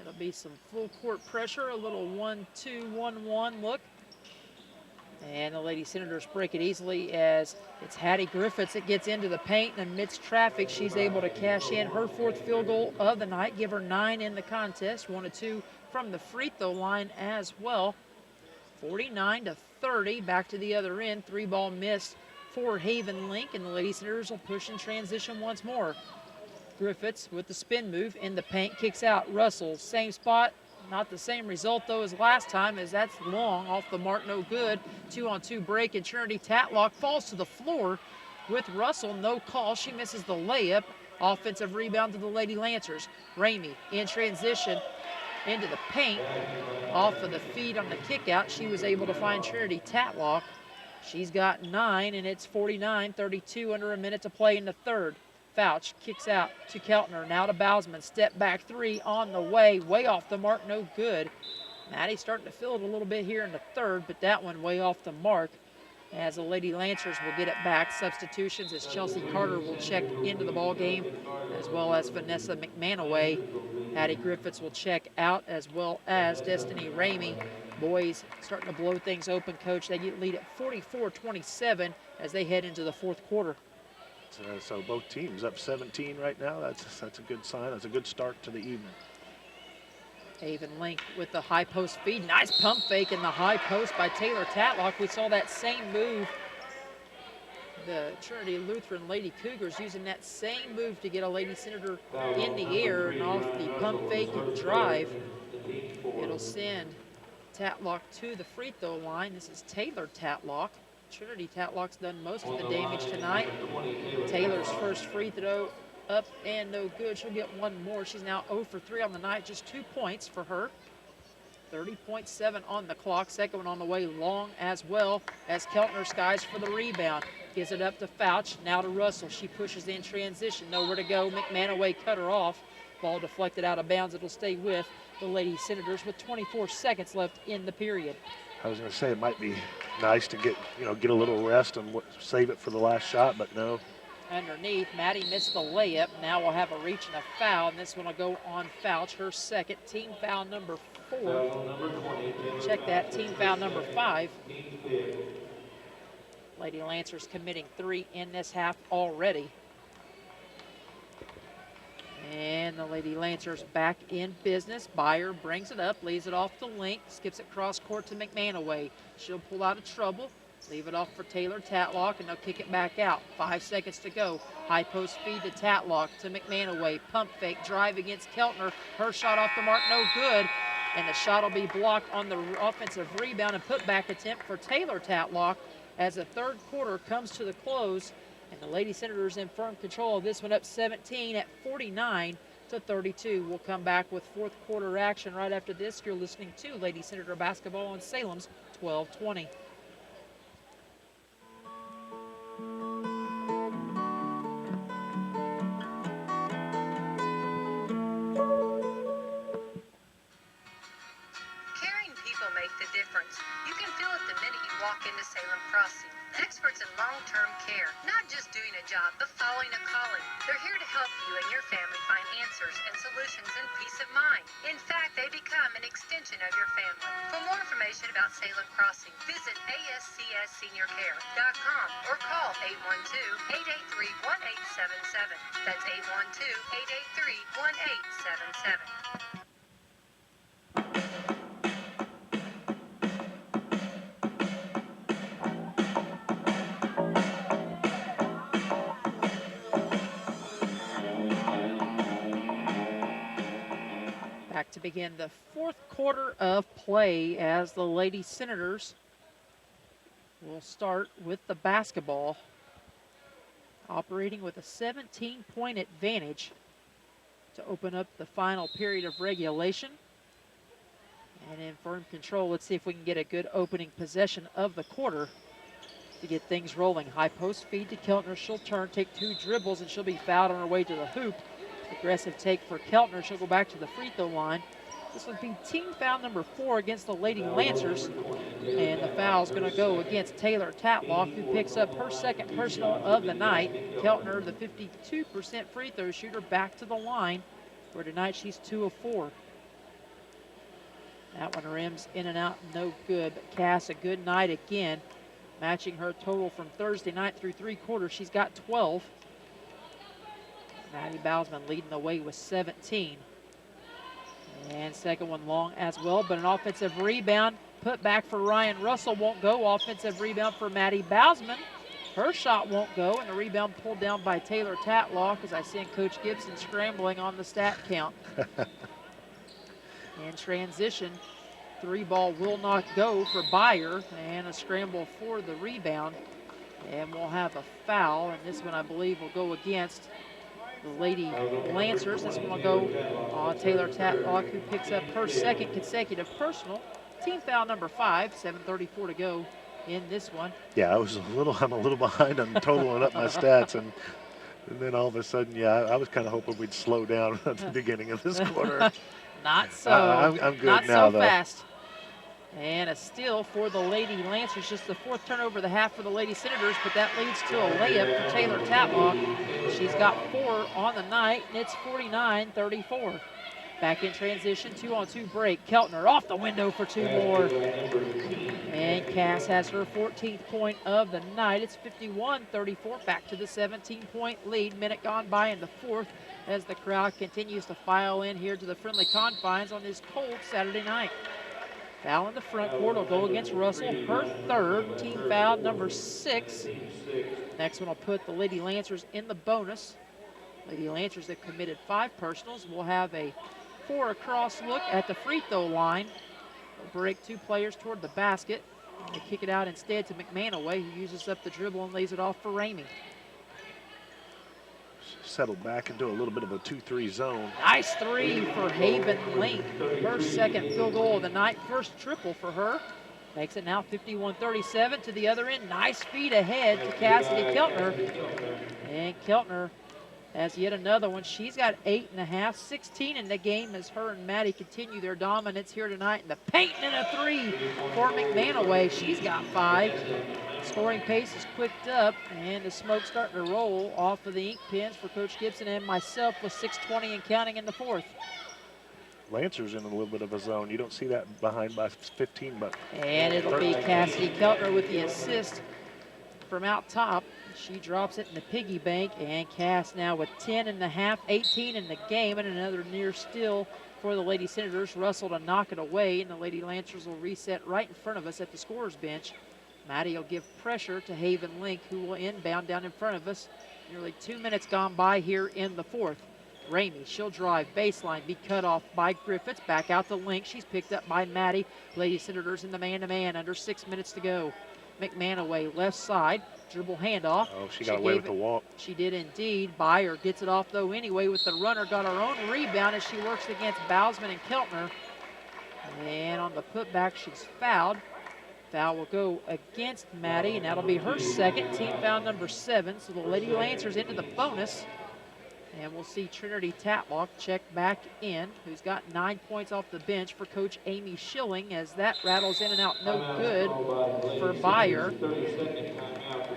It'll be some full court pressure, a little 1-2-1-1 look. And the Lady Senators break it easily as it's Hattie Griffiths that gets into the paint and amidst traffic, she's able to cash in her fourth field goal of the night, give her 9 in the contest, 1 of 2 from the free throw line as well. 49-30, back to the other end, 3-ball missed for Haven Link, and the Lady Senators will push in transition once more. Griffiths with the spin move in the paint, kicks out. Russell, same spot, not the same result though as last time, as that's long, off the mark, no good. 2-on-2 break, and Trinity Tatlock falls to the floor with Russell, no call. She misses the layup. Offensive rebound to the Lady Lancers. Ramey in transition into the paint, off of the feed on the kick out. She was able to find Trinity Tatlock. She's got 9, and it's 49-32, under a minute to play in the third. Fouch kicks out to Keltner, now to Bousman. Step back 3 on the way off the mark, no good. Maddie's starting to feel it a little bit here in the third, but that one way off the mark, as the Lady Lancers will get it back. Substitutions as Chelsea Carter will check into the ball game, as well as Vanessa McManaway. Hattie Griffiths will check out, as well as Destiny Ramey. Boys starting to blow things open, Coach. They get lead at 44-27 as they head into the fourth quarter. So both teams up 17 right now. That's a good sign. That's a good start to the evening. Haven Link with the high post feed. Nice pump fake in the high post by Taylor Tatlock. We saw that same move. The Trinity Lutheran Lady Cougars using that same move to get a Lady Senator in the air, and off the pump fake and drive, it'll send Tatlock to the free throw line. This is Taylor Tatlock. Trinity Tatlock's done most of the damage tonight. Taylor's first free throw up and no good. She'll get one more. She's now 0 for 3 on the night, just 2 points for her. 30.7 on the clock. Second one on the way, long as well, as Keltner skies for the rebound. Gives it up to Fouch, now to Russell. She pushes in transition, nowhere to go. McManaway cut her off. Ball deflected out of bounds. It'll stay with the Lady Senators with 24 seconds left in the period. I was going to say it might be nice to get a little rest and save it for the last shot, but no. Underneath, Maddie missed the layup. Now we'll have a reach and a foul, and this one will go on Fouch, her second, team foul number 4. Check that, team foul number 5. Lady Lancers committing 3 in this half already. And the Lady Lancers back in business. Byer brings it up, leaves it off the Link, skips it cross court to McManaway. She'll pull out of trouble, leave it off for Taylor Tatlock, and they'll kick it back out. 5 seconds to go. High post feed to Tatlock, to McManaway. Pump fake, drive against Keltner. Her shot off the mark, no good. And the shot will be blocked on the offensive rebound and putback attempt for Taylor Tatlock as the third quarter comes to the close. And the Lady Senators in firm control of this one, up 17 at 49-32. We'll come back with fourth quarter action right after this. You're listening to Lady Senator Basketball on Salem's 1220. Caring people make the difference. You can feel it the minute you walk into Salem Crossing. Experts in long-term care, not just doing a job, but following a calling. They're here to help you and your family find answers and solutions and peace of mind. In fact, they become an extension of your family. For more information about Salem Crossing, visit ASCSSeniorCare.com or call 812-883-1877. That's 812-883-1877. Back to begin the fourth quarter of play as the Lady Senators will start with the basketball, operating with a 17-point advantage to open up the final period of regulation. And in firm control, let's see if we can get a good opening possession of the quarter to get things rolling. High post feed to Keltner. She'll turn, take 2 dribbles, and she'll be fouled on her way to the hoop. Aggressive take for Keltner. She'll go back to the free throw line. This would be team foul number 4 against the Lady Lancers. And the foul is going to go against Taylor Tatlock, who picks up her second personal of the night. Keltner, the 52% free throw shooter, back to the line, where tonight she's 2 of 4. That one rims in and out, no good. But Cass, a good night again, matching her total from Thursday night through 3 quarters. She's got 12. Maddie Bausman leading the way with 17. And second one long as well, but an offensive rebound put back for Ryan Russell won't go. Offensive rebound for Maddie Bausman. Her shot won't go, and the rebound pulled down by Taylor Tatlock as I send Coach Gibson scrambling on the stat count. In transition, 3 ball will not go for Beyer, and a scramble for the rebound. And we'll have a foul, and this one I believe will go against the Lady Lancers. This one will go on Taylor Tatlock, who picks up her second consecutive personal. Team foul number 5, 7:34 to go in this one. Yeah, I'm a little behind on totaling up my stats, and then all of a sudden, yeah, I was kind of hoping we'd slow down at the beginning of this quarter. Not so. I'm good not now, so though. fast. And a steal for the Lady Lancers, just the 4th turnover of the half for the Lady Senators, but that leads to a layup for Taylor Tatlock. She's got 4 on the night, and it's 49-34. Back in transition, 2-on-2 break. Keltner off the window for 2 more. And Cass has her 14th point of the night. It's 51-34, back to the 17-point lead. Minute gone by in the 4th as the crowd continues to file in here to the friendly confines on this cold Saturday night. Foul in the front court will go against Russell, her 3rd, team foul number 6. Next one will put the Lady Lancers in the bonus. Lady Lancers have committed 5 personals. We'll have a 4 across look at the free throw line. They'll break 2 players toward the basket. And they kick it out instead to McManaway, who uses up the dribble and lays it off for Ramey. Settled back into a little bit of a 2-3 zone. Nice 3 for Haven Link. Her second field goal of the night. First triple for her. Makes it now 51-37 to the other end. Nice feed ahead to Cassidy Keltner. And Keltner has yet another one. She's got 8.5, 16 in the game as her and Maddie continue their dominance here tonight in the paint, and a 3 for McManaway. She's got 5. Scoring pace is quicked up, and the smoke's starting to roll off of the ink pens for Coach Gibson and myself with 6:20 and counting in the 4th. Lancers in a little bit of a zone. You don't see that behind by 15, but... And it'll be Cassidy Keltner with the assist from out top. She drops it in the piggy bank, and Cass now with 10.5, 18 in the game, and another near steal for the Lady Senators. Russell to knock it away, and the Lady Lancers will reset right in front of us at the scorer's bench. Maddie will give pressure to Haven Link, who will inbound down in front of us. Nearly 2 minutes gone by here in the 4th. Ramey, she'll drive baseline, be cut off by Griffiths. Back out the Link. She's picked up by Maddie. Lady Senators in the man-to-man, under 6 minutes to go. McManaway, left side, dribble handoff. Oh, she got away with the walk. She did indeed. Beyer gets it off, though, anyway, with the runner. Got her own rebound as she works against Bausman and Keltner. And on the putback, she's fouled. Foul will go against Maddie, and that'll be her second, team foul number 7. So the Lady Lancers into the bonus. And we'll see Trinity Tatlock check back in, who's got 9 points off the bench for Coach Amy Schilling, as that rattles in and out, no good for Beyer.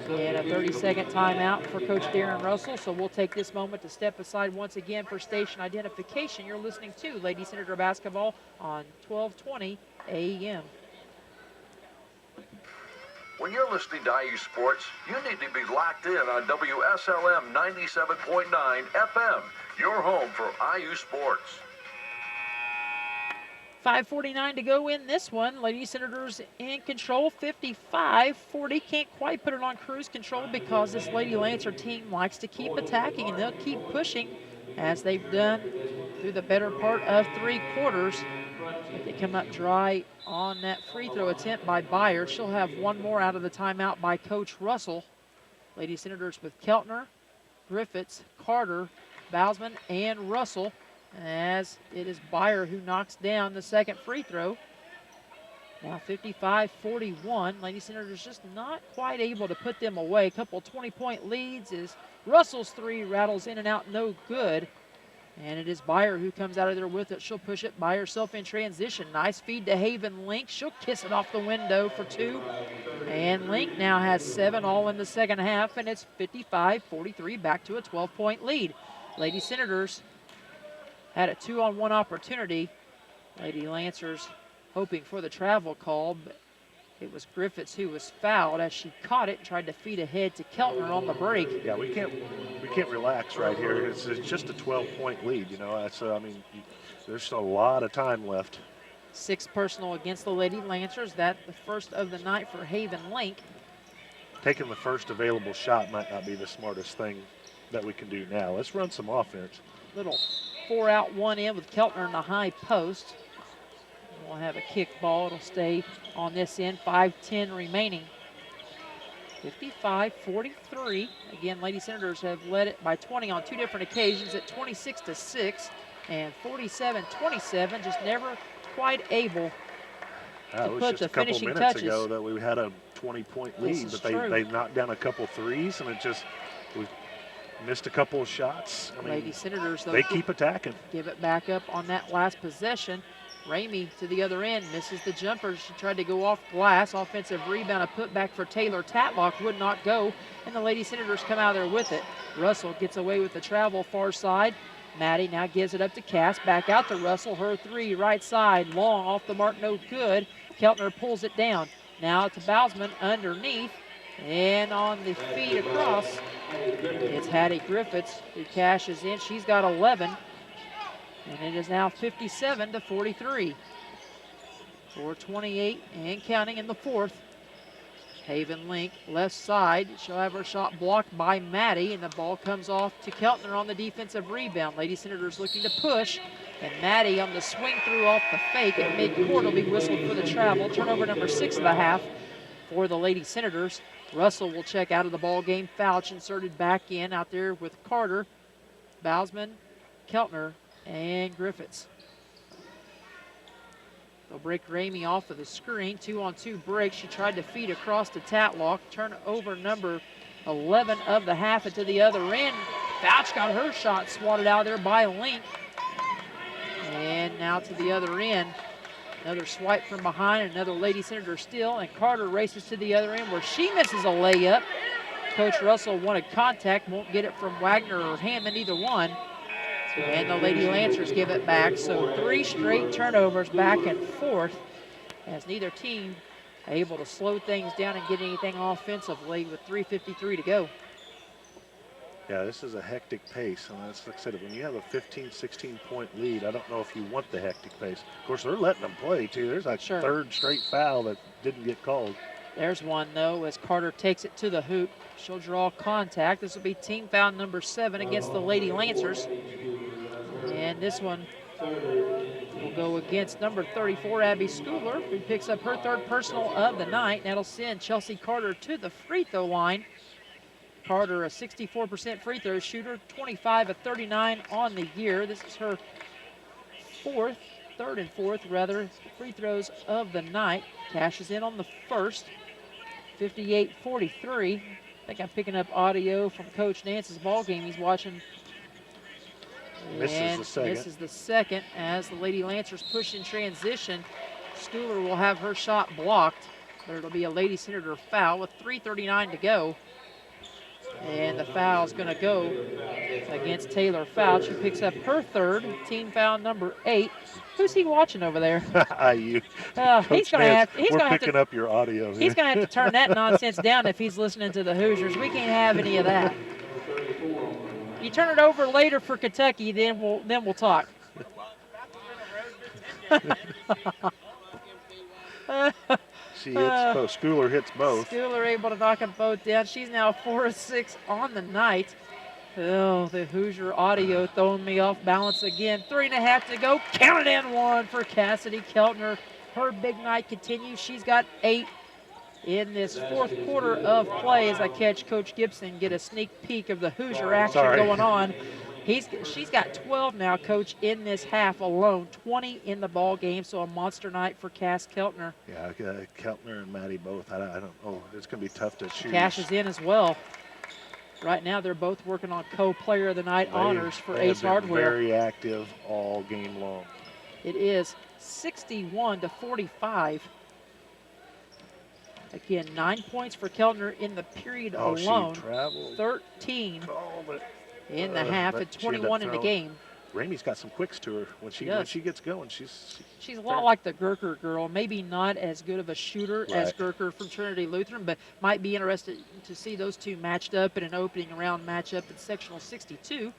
And a 30-second timeout for Coach Darren Russell. So we'll take this moment to step aside once again for station identification. You're listening to Lady Senator Basketball on 1220 AM. When you're listening to IU Sports, you need to be locked in on WSLM 97.9 FM, your home for IU Sports. 5:49 to go in this one. Lady Senators in control, 55-40. Can't quite put it on cruise control because this Lady Lancer team likes to keep attacking, and they'll keep pushing as they've done through the better part of 3 quarters. But they come up dry on that free throw attempt by Byer. She'll have one more out of the timeout by Coach Russell. Lady Senators with Keltner, Griffiths, Carter, Bousman, and Russell, as it is Byer who knocks down the second free throw. Now 55-41. Lady Senators just not quite able to put them away. A couple 20-point leads as Russell's three rattles in and out, no good. And it is Byer who comes out of there with it. She'll push it by herself in transition. Nice feed to Haven Link. She'll kiss it off the window for 2. And Link now has 7 all in the second half, and it's 55-43, back to a 12-point lead. Lady Senators had a 2-on-1 opportunity. Lady Lancers hoping for the travel call, but it was Griffiths who was fouled as she caught it and tried to feed ahead to Keltner on the break. Yeah, we can't relax right here. It's just a 12-point lead, you know. That's I mean, there's a lot of time left. 6 personal against the Lady Lancers. That's the first of the night for Haven Link. Taking the first available shot might not be the smartest thing that we can do now. Let's run some offense. Little 4 out, 1 in with Keltner in the high post. We'll have a kick ball. It'll stay on this end. 5:10 remaining. 55-43. Again, Lady Senators have led it by 20 on 2 different occasions at 26-6 and 47-27. Just never quite able to put the finishing touches. It was just a couple minutes ago that we had a 20-point lead, but they knocked down a couple threes, and we missed a couple of shots. I mean, Lady Senators, though, they keep attacking. Give it back up on that last possession. Ramey to the other end, misses the jumper. She tried to go off glass. Offensive rebound, a putback for Taylor. Tatlock would not go, and the Lady Senators come out there with it. Russell gets away with the travel far side. Maddie now gives it up to Cass. Back out to Russell. Her 3 right side, long off the mark, no good. Keltner pulls it down. Now to Bousman underneath, and on the feed across, it's Hattie Griffiths who cashes in. She's got 11. And it is now 57-43. 4:28 and counting in the fourth. Haven Link, left side. She'll have her shot blocked by Maddie, and the ball comes off to Keltner on the defensive rebound. Lady Senators looking to push, and Maddie on the swing through off the fake at midcourt will be whistled for the travel. Turnover number 6 of the half for the Lady Senators. Russell will check out of the ball game. Fouch inserted back in out there with Carter, Bousman, Keltner, and Griffiths. They'll break Ramey off of the screen. 2-on-2 break. She tried to feed across to Tatlock. Turnover number 11 of the half into the other end. Fouch got her shot swatted out there by Link. And now to the other end. Another swipe from behind, another Lady Senator steal, and Carter races to the other end where she misses a layup. Coach Russell wanted contact, won't get it from Wagner or Hammond, either one. And the Lady Lancers give it back. So 3 straight turnovers back and forth as neither team able to slow things down and get anything offensively with 3:53 to go. Yeah, this is a hectic pace. And that's like I said, when you have a 15, 16-point lead, I don't know if you want the hectic pace. Of course, they're letting them play, too. There's a third straight foul that didn't get called. There's one, though, as Carter takes it to the hoop. She'll draw contact. This will be team foul number 7 against the Lady Lancers. And this one will go against number 34, Abby Schooler, who picks up her 3rd personal of the night. That'll send Chelsea Carter to the free throw line. Carter, a 64% free throw shooter, 25 of 39 on the year. This is her 3rd and fourth free throws of the night. Cashes in on the first, 58-43. I think I'm picking up audio from Coach Nance's ball game he's watching. Misses the second as the Lady Lancers push in transition. Schooler will have her shot blocked. But it'll be a Lady Senator foul with 3:39 to go. And the foul is going to go against Taylor Fouch, who picks up her third, team foul number 8. Who's he watching over there? IU. He's going to have. We're picking up your audio. He's going to have to turn that nonsense down if he's listening to the Hoosiers. We can't have any of that. You turn it over later for Kentucky, then we'll talk. She hits both. Schooler hits both. Schooler able to knock them both down. She's now 4 of 6 on the night. Oh, the Hoosier audio throwing me off balance again. 3.5 to go. Count it in 1 for Cassidy Keltner. Her big night continues. She's got 8 in this fourth quarter of play as I catch Coach Gibson get a sneak peek of the Hoosier action going on. She's got 12 now, Coach, in this half alone. 20 in the ball game, so a monster night for Cass Keltner. Yeah, Keltner and Maddie both. I don't know. It's going to be tough to choose. Cash is in as well. Right now, they're both working on co-player of the night honors for Ace Hardware. Very active all game long. It is 61 to 45. Again, 9 points for Keltner in the period alone. She traveled. 13 in the half and 21 in the game. Ramey's got some quicks to her when she gets going. She's a lot like the Gerker girl. Maybe not as good of a shooter as Gerker from Trinity Lutheran, but might be interested to see those two matched up in an opening round matchup in sectional 62.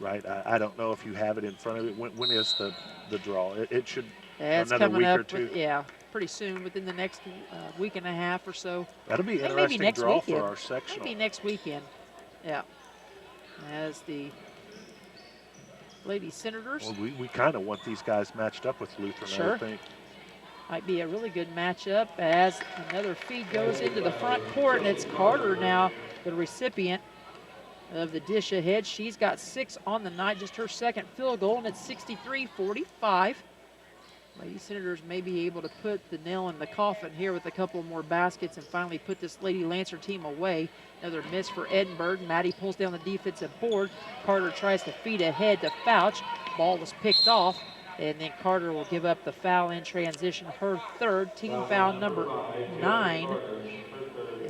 Right. I don't know if you have it in front of it. When is the draw? It should it's another coming week up or two. Pretty soon, within the next week and a half or so. That'll be an maybe interesting next draw weekend. for our sectional. Maybe next weekend. Yeah. As the Lady Senators. Well, we kind of want these guys matched up with Lutheran, Sure. I think. Might be a really good matchup as another feed goes into the front court, and it's Carter now, the recipient of the dish ahead. She's got 6 on the night, just her second field goal, and it's 63-45. Lady Senators may be able to put the nail in the coffin here with a couple more baskets and finally put this Lady Lancer team away. Another miss for Edinburgh. Maddie pulls down the defensive board. Carter tries to feed ahead to Fouch. Ball was picked off, and then Carter will give up the foul in transition, her third, team foul number 9.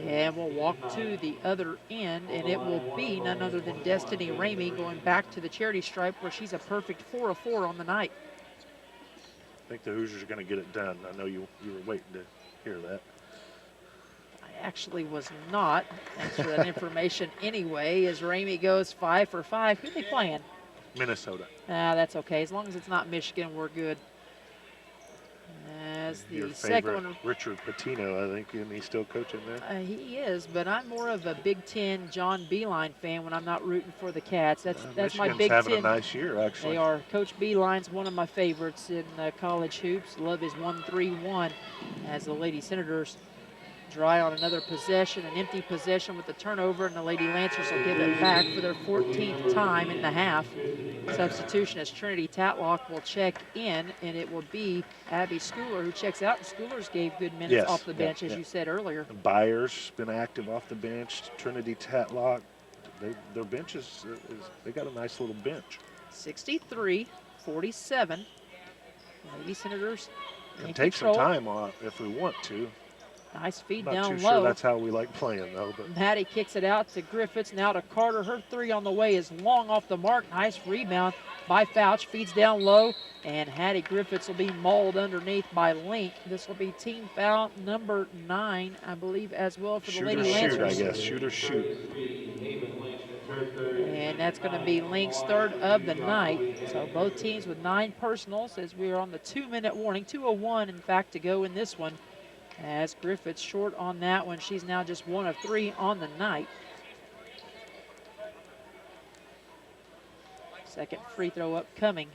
And we'll walk to the other end, and it will be none other than Destiny Ramey going back to the charity stripe where she's a perfect 4 of 4 on the night. I think the Hoosiers are going to get it done. I know you were waiting to hear that. I actually was not. Thanks for that information anyway, as Ramey goes 5 for 5. Who are they playing? Minnesota. That's okay. As long as it's not Michigan, we're good. As the Your second favorite, one. Richard Pitino, I think, and he's still coaching there. He is, but I'm more of a Big Ten John Beilein fan when I'm not rooting for the Cats. That's my Big having Ten. a nice year, actually. They are. Coach Beilein's one of my favorites in college hoops. Love his 1-3-1 as the Lady Senators dry on another possession, an empty possession with the turnover, and the Lady Lancers will give it back for their 14th time in the half. Substitution as Trinity Tatlock will check in, and it will be Abby Schooler who checks out. And Schooler's gave good minutes off the bench, as you said earlier. Byers been active off the bench. Trinity Tatlock, their bench they got a nice little bench. 63-47. Lady Senators Can take some time off if we want to. Nice feed Not down too low. sure that's how we like playing, though. But Maddie kicks it out to Griffiths, now to Carter. Her 3 on the way is long off the mark. Nice rebound by Fouch. Feeds down low, and Hattie Griffiths will be mauled underneath by Link. This will be team foul number 9, I believe, as well for the Lady Lancers. Shoot, I guess. Shoot or shoot. And that's going to be Link's third of the night. So both teams with 9 personals as we are on the 2-minute warning. 2:01, in fact, to go in this one. As Griffiths short on that one. She's now just 1 of 3 on the night. Second free throw upcoming.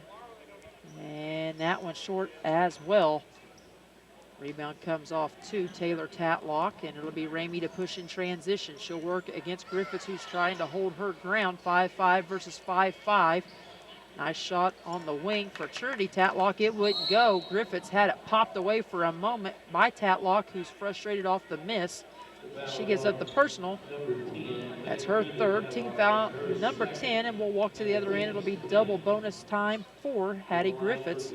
And that one short as well. Rebound comes off to Taylor Tatlock, and it'll be Ramey to push in transition. She'll work against Griffiths, who's trying to hold her ground. 5-5 versus 5-5. Nice shot on the wing for Trinity Tatlock. It wouldn't go. Griffiths had it popped away for a moment by Tatlock, who's frustrated off the miss. She gives up the personal. That's her third, team foul number 10, and we'll walk to the other end. It'll be double bonus time for Hattie Griffiths,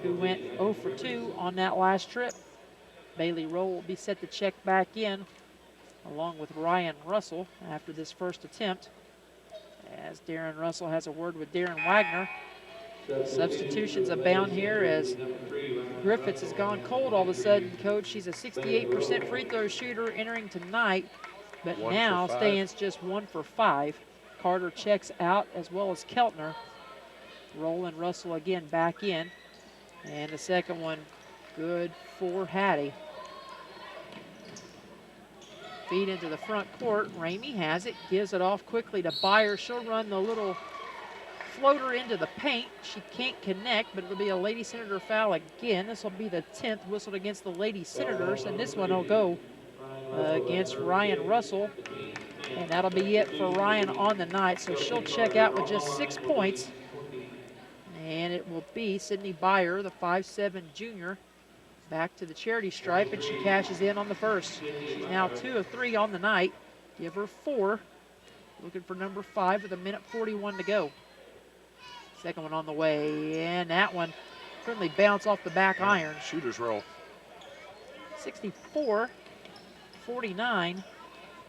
who went 0 for 2 on that last trip. Bailey Roll will be set to check back in along with Ryan Russell after this first attempt, as Darren Russell has a word with Darren Wagner. Substitutions abound here as Griffiths has gone cold all of a sudden, Coach. She's a 68% free throw shooter entering tonight, but now stands just 1 for 5. Carter checks out as well as Keltner. Roll and Russell again back in. And the second one good for Hattie. Feed into the front court. Ramey has it, gives it off quickly to Byer. She'll run the little floater into the paint. She can't connect, but it'll be a Lady Senator foul again. This will be the 10th whistled against the Lady Senators, and this one will go against Ryan Russell. And that'll be it for Ryan on the night. So she'll check out with just 6 points. And it will be Sydney Byer, the 5'7" junior, back to the charity stripe, and she cashes in on the first. She's now 2 of 3 on the night. Give her 4. Looking for number 5 with 1:41 to go. Second one on the way, and that one certainly bounced off the back iron. Shooter's roll. 64-49.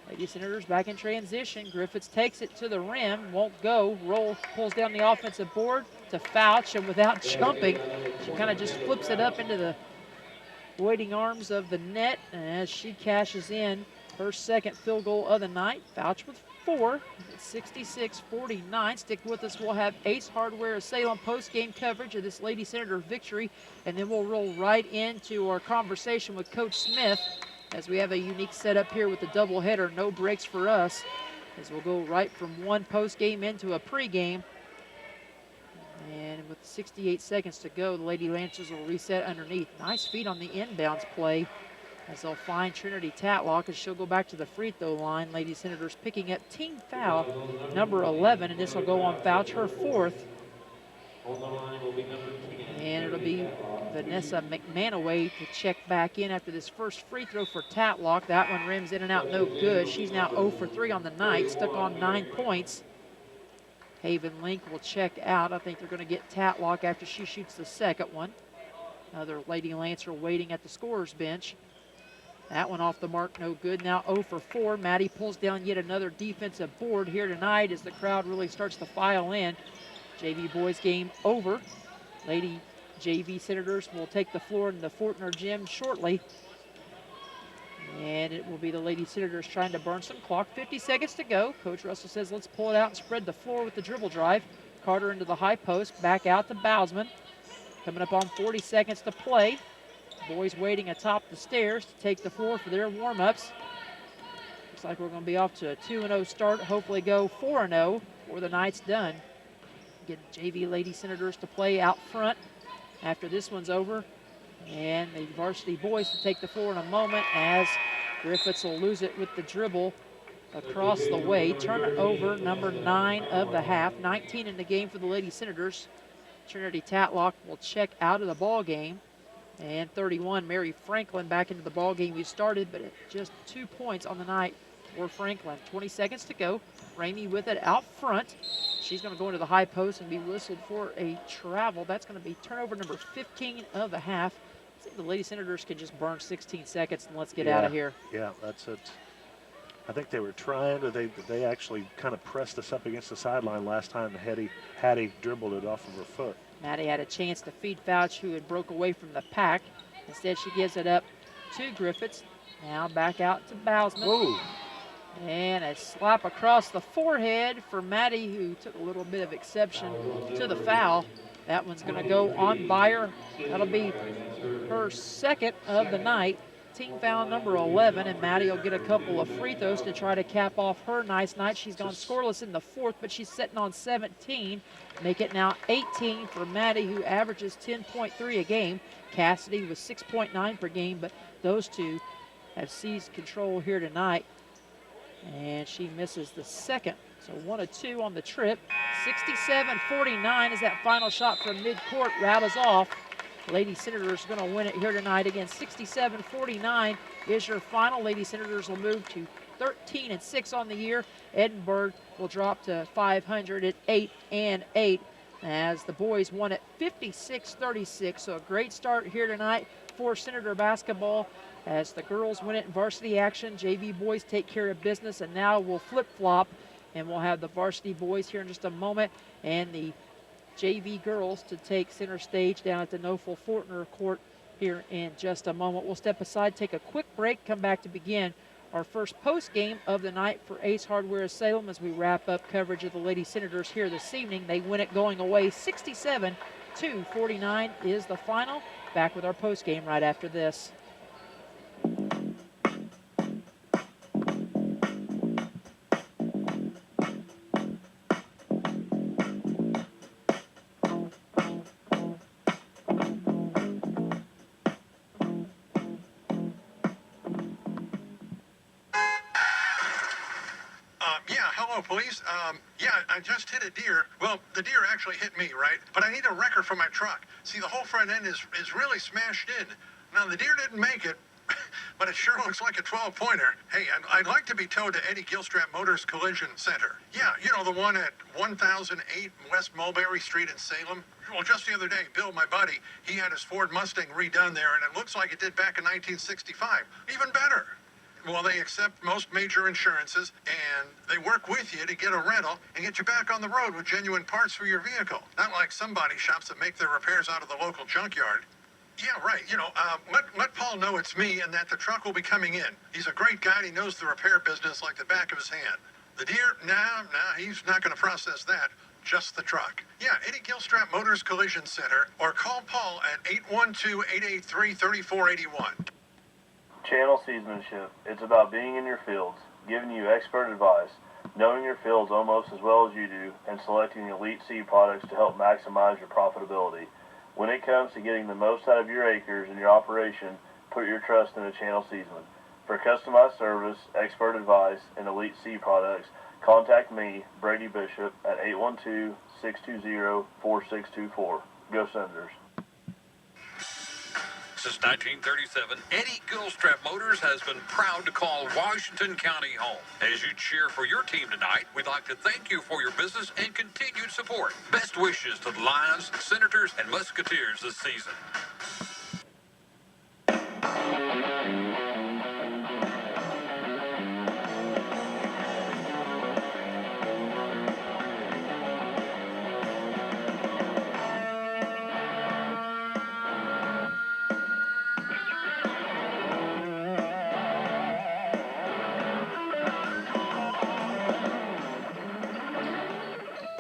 Lady Senators back in transition. Griffiths takes it to the rim, won't go. Roll pulls down the offensive board to Fouch, and without jumping, she kind of just flips it up into the waiting arms of the net, and as she cashes in her second field goal of the night. Fouch with 4. It's 66-49. Stick with us. We'll have Ace Hardware of Salem post-game coverage of this Lady Senator victory, and then we'll roll right into our conversation with Coach Smith, as we have a unique setup here with the doubleheader. No breaks for us, as we'll go right from one post-game into a pre-game. And with 68 seconds to go, the Lady Lancers will reset underneath. Nice feed on the inbounds play, as they'll find Trinity Tatlock, as she'll go back to the free throw line. Lady Senators picking up team foul number 11, and this will go on Fouch, her 4th. And it'll be Vanessa McManaway to check back in after this first free throw for Tatlock. That one rims in and out, no good. She's now 0 for 3 on the night, stuck on 9 points. Haven Link will check out. I think they're going to get Tatlock after she shoots the second one. Another Lady Lancer waiting at the scorer's bench. That one off the mark, no good. Now 0 for 4. Maddie pulls down yet another defensive board here tonight as the crowd really starts to file in. JV boys game over. Lady JV Senators will take the floor in the Fortner gym shortly. And it will be the Lady Senators trying to burn some clock. 50 seconds to go. Coach Russell says let's pull it out and spread the floor with the dribble drive. Carter into the high post, back out to Bousman. Coming up on 40 seconds to play. Boys waiting atop the stairs to take the floor for their warm-ups. Looks like we're going to be off to a 2-0 start. Hopefully go 4-0 before the night's done. Get JV Lady Senators to play out front after this one's over. And the varsity boys to take the floor in a moment, as Griffiths will lose it with the dribble across the way. Turnover number 9 of the half. 19 in the game for the Lady Senators. Trinity Tatlock will check out of the ball game. And 31, Mary Franklin back into the ball game. We started, but at just 2 points on the night for Franklin. 20 seconds to go. Ramey with it out front. She's going to go into the high post and be whistled for a travel. That's going to be turnover number 15 of the half. I think the Lady Senators can just burn 16 seconds and let's get out of here. Yeah, that's it. I think they were trying to, they actually kind of pressed us up against the sideline last time. Hattie dribbled it off of her foot. Maddie had a chance to feed Fouch, who had broke away from the pack. Instead, she gives it up to Griffiths. Now back out to Bousman. Whoa. And a slap across the forehead for Maddie, who took a little bit of exception to the foul. That one's going to go on Byer. That'll be her second of the night. Team foul number 11, and Maddie will get a couple of free throws to try to cap off her nice night. She's gone scoreless in the fourth, but she's sitting on 17. Make it now 18 for Maddie, who averages 10.3 a game. Cassidy with 6.9 per game, but those two have seized control here tonight. And she misses the second. So 1 of 2 on the trip. 67-49 is that final shot from midcourt. Rattles off. Lady Senators going to win it here tonight. Again, 67-49 is your final. Lady Senators will move to 13-6 on the year. Edinburgh will drop to 500 at 8-8, as the boys won at 56-36. So a great start here tonight for Senator basketball. as the girls win it in varsity action. JV boys take care of business, and now we'll flip-flop, and we'll have the varsity boys here in just a moment, and the JV girls to take center stage down at the Nofel Fortner court here in just a moment. We'll step aside, take a quick break, come back to begin our first post game of the night for Ace Hardware of Salem as we wrap up coverage of the Lady Senators here this evening. They win it going away 67-49 is the final. Back with our post game right after this. Police. I just hit a deer. Well, the deer actually hit me, right? But I need a wrecker for my truck. See, the whole front end is really smashed in. Now, the deer didn't make it, but it sure looks like a 12-pointer. Hey, I'd like to be towed to Eddie Gilstrap Motors Collision Center. Yeah, you know, the one at 1008 West Mulberry Street in Salem. Well, just the other day, Bill, my buddy, he had his Ford Mustang redone there, and it looks like it did back in 1965. Even better. Well, they accept most major insurances, and they work with you to get a rental and get you back on the road with genuine parts for your vehicle. Not like some body shops that make their repairs out of the local junkyard. Yeah, right. You know, let Paul know it's me and that the truck will be coming in. He's a great guy, and he knows the repair business like the back of his hand. The deer? Nah, he's not going to process that. Just the truck. Yeah, Eddie Gilstrap Motors Collision Center, or call Paul at 812-883-3481. Channel seamanship. It's about being in your fields, giving you expert advice, knowing your fields almost as well as you do, and selecting elite seed products to help maximize your profitability. When it comes to getting the most out of your acres and your operation, put your trust in a Channel seaman. For customized service, expert advice, and elite seed products, contact me, Brady Bishop, at 812-620-4624. Go Senators. Since 1937, Eddie Gilstrap Motors has been proud to call Washington County home. As you cheer for your team tonight, we'd like to thank you for your business and continued support. Best wishes to the Lions, Senators, and Musketeers this season.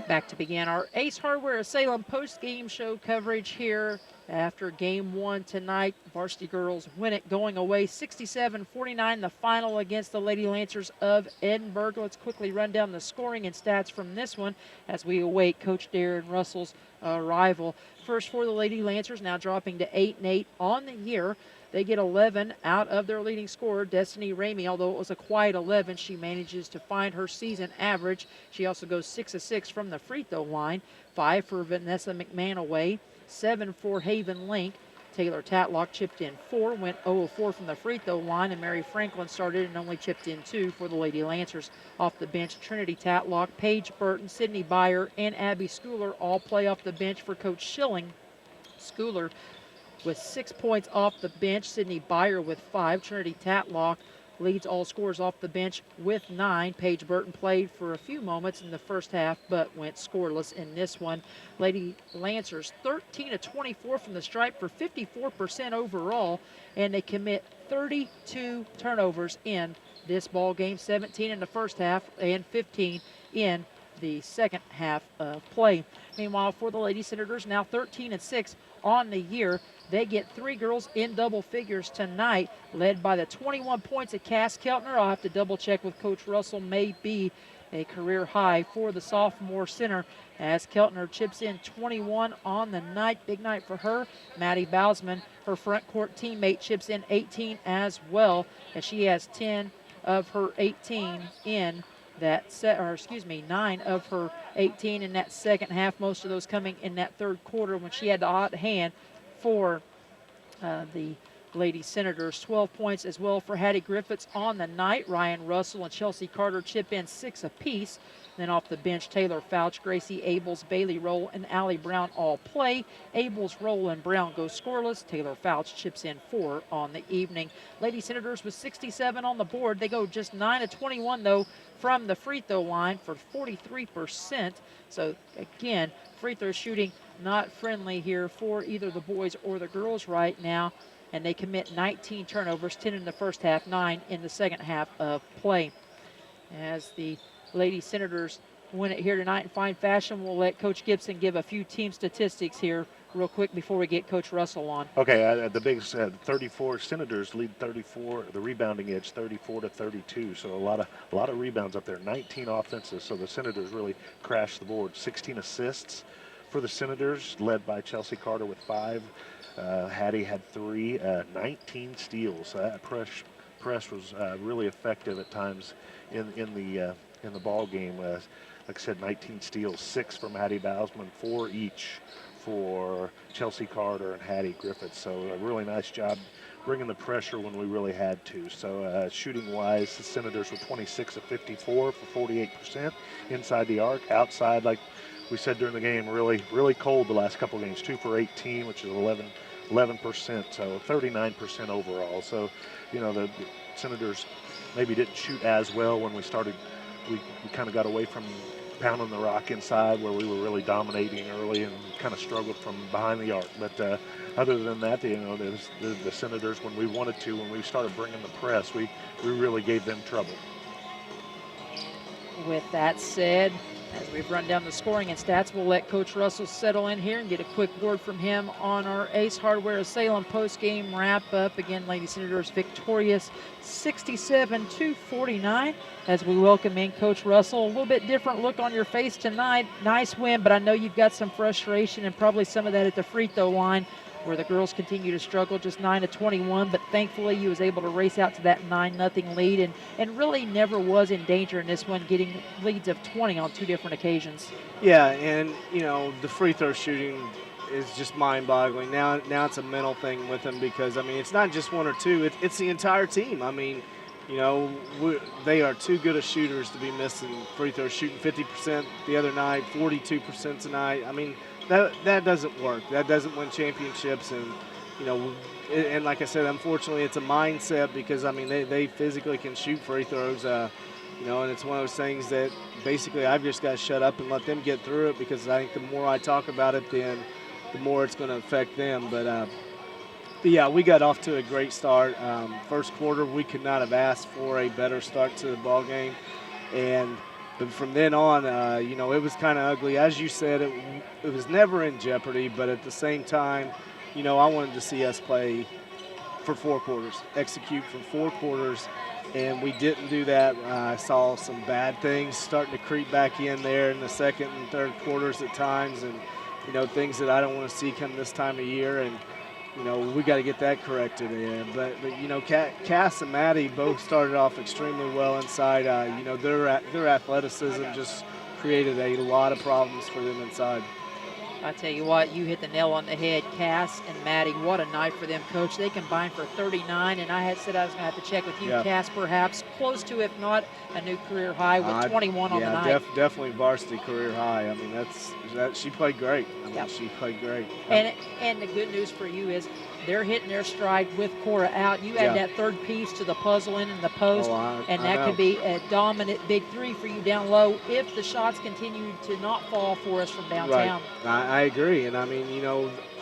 Back to begin our Ace Hardware of Salem post-game show coverage here after game one tonight. Varsity girls win it going away 67-49, the final against the Lady Lancers of Edinburgh. Let's quickly run down the scoring and stats from this one as we await Coach Darren Russell's arrival. First for the Lady Lancers, now dropping to 8-8 on the year. They get 11 out of their leading scorer, Destiny Ramey. Although it was a quiet 11, she manages to find her season average. She also goes 6 of 6 from the free throw line. 5 for Vanessa McMahon away, 7 for Haven Link. Taylor Tatlock chipped in 4, went 0 of 4 from the free throw line, and Mary Franklin started and only chipped in 2 for the Lady Lancers. Off the bench, Trinity Tatlock, Paige Burton, Sydney Byer, and Abby Schooler all play off the bench for Coach Schilling. Schooler with 6 points off the bench, Sydney Byer with 5. Trinity Tatlock leads all scorers off the bench with 9. Paige Burton played for a few moments in the first half, but went scoreless in this one. Lady Lancers 13 of 24 from the stripe for 54% overall, and they commit 32 turnovers in this ball game, 17 in the first half and 15 in the second half of play. Meanwhile, for the Lady Senators, now 13 and 6 on the year. They get 3 girls in double figures tonight, led by the 21 points of Cass Keltner. I'll have to double check with Coach Russell. May be a career high for the sophomore center as Keltner chips in 21 on the night. Big night for her. Maddie Bausman, her front court teammate, chips in 18 as well, as she has 10 of her 18 in that set, or excuse me, 9 of her 18 in that second half. Most of those coming in that third quarter when she had the hot hand for the Lady Senators. 12 points as well for Hattie Griffiths on the night. Ryan Russell and Chelsea Carter chip in 6 apiece. Then off the bench, Taylor Fouch, Gracie Abels, Bailey Roll, and Allie Brown all play. Abels, Roll, and Brown go scoreless. Taylor Fouch chips in 4 on the evening. Lady Senators with 67 on the board. They go just 9 of 21, though, from the free throw line for 43%. So, again, free throw shooting not friendly here for either the boys or the girls right now. And they commit 19 turnovers, 10 in the first half, 9 in the second half of play. As the Lady Senators win it here tonight in fine fashion, we'll let Coach Gibson give a few team statistics here real quick before we get Coach Russell on. Okay, the big 34 Senators lead 34, the rebounding edge 34 to 32. So a lot of rebounds up there. 19 offenses. So the Senators really crashed the board. 16 assists for the Senators, led by Chelsea Carter with 5. Hattie had 3. 19 steals. So that press was really effective at times in the ball game. Like I said, 19 steals, 6 from Hattie Bousman, 4 each for Chelsea Carter and Hattie Griffiths. So a really nice job bringing the pressure when we really had to. So shooting-wise, the Senators were 26 of 54 for 48% inside the arc. Outside, like we said during the game, really cold the last couple of games. 2 for 18, which is 11%, so 39% overall. So, the Senators maybe didn't shoot as well when we started. We kind of got away from pounding the rock inside where we were really dominating early and kind of struggled from behind the arc. But other than that, the Senators, when we wanted to, when we started bringing the press, we really gave them trouble. With that said, as we've run down the scoring and stats, we'll let Coach Russell settle in here and get a quick word from him on our Ace Hardware of Salem post-game wrap-up. Again, Lady Senators victorious 67-49 as we welcome in Coach Russell. A little bit different look on your face tonight. Nice win, but I know you've got some frustration and probably some of that at the free throw line, where the girls continue to struggle, just 9 of 21, but thankfully you was able to race out to that 9-0 lead and really never was in danger in this one, getting leads of 20 on 2 different occasions. Yeah, and, the free throw shooting is just mind-boggling. Now it's a mental thing with them because, it's not just 1 or 2. It's the entire team. They are too good of shooters to be missing free throws, shooting 50% the other night, 42% tonight. That doesn't work. That doesn't win championships. And, and like I said, unfortunately, it's a mindset because, they physically can shoot free throws, and it's one of those things that basically I've just got to shut up and let them get through it because I think the more I talk about it, then the more it's going to affect them. But yeah, we got off to a great start. First quarter, we could not have asked for a better start to the ball game. But from then on, it was kind of ugly. As you said, it was never in jeopardy, but at the same time, I wanted to see us play for 4 quarters, execute for 4 quarters, and we didn't do that. I saw some bad things starting to creep back in there in the second and third quarters at times, and, things that I don't want to see come this time of year. And, we got to get that corrected. But Cass and Maddie both started off extremely well inside. Their athleticism just created a lot of problems for them inside. I tell you what, you hit the nail on the head. Cass and Maddie, what a night for them, Coach. They combined for 39, and I had said I was going to have to check with you, yeah. Cass, perhaps close to, if not, a new career high with 21 on the night. Definitely varsity career high. She played great. Yep. She played great. And the good news for you is they're hitting their stride with Cora out. You add that third piece to the puzzle in the post, and that could be a dominant big 3 for you down low if the shots continue to not fall for us from downtown. Right. I agree. And,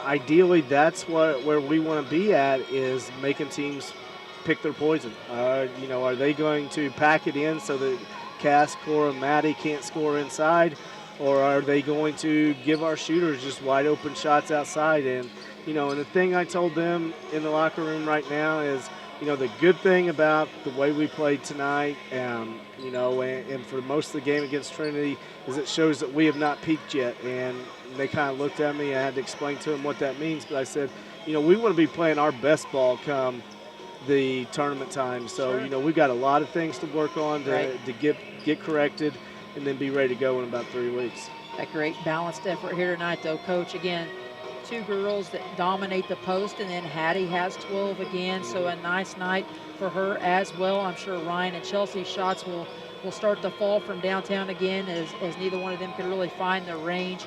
ideally that's where we want to be at, is making teams pick their poison. Are they going to pack it in so that Cass, Cora, Maddie can't score inside, or are they going to give our shooters just wide open shots outside? And the thing I told them in the locker room right now is, the good thing about the way we played tonight, and for most of the game against Trinity, is it shows that we have not peaked yet. And they kind of looked at me. I had to explain to them what that means. But I said, we want to be playing our best ball come the tournament time. So, sure. We've got a lot of things to work on to get corrected and then be ready to go in about 3 weeks. A great balanced effort here tonight, though, Coach. Again, two girls that dominate the post, and then Hattie has 12 again, so a nice night for her as well. I'm sure Ryan and Chelsea's shots will start to fall from downtown again as neither one of them can really find their range.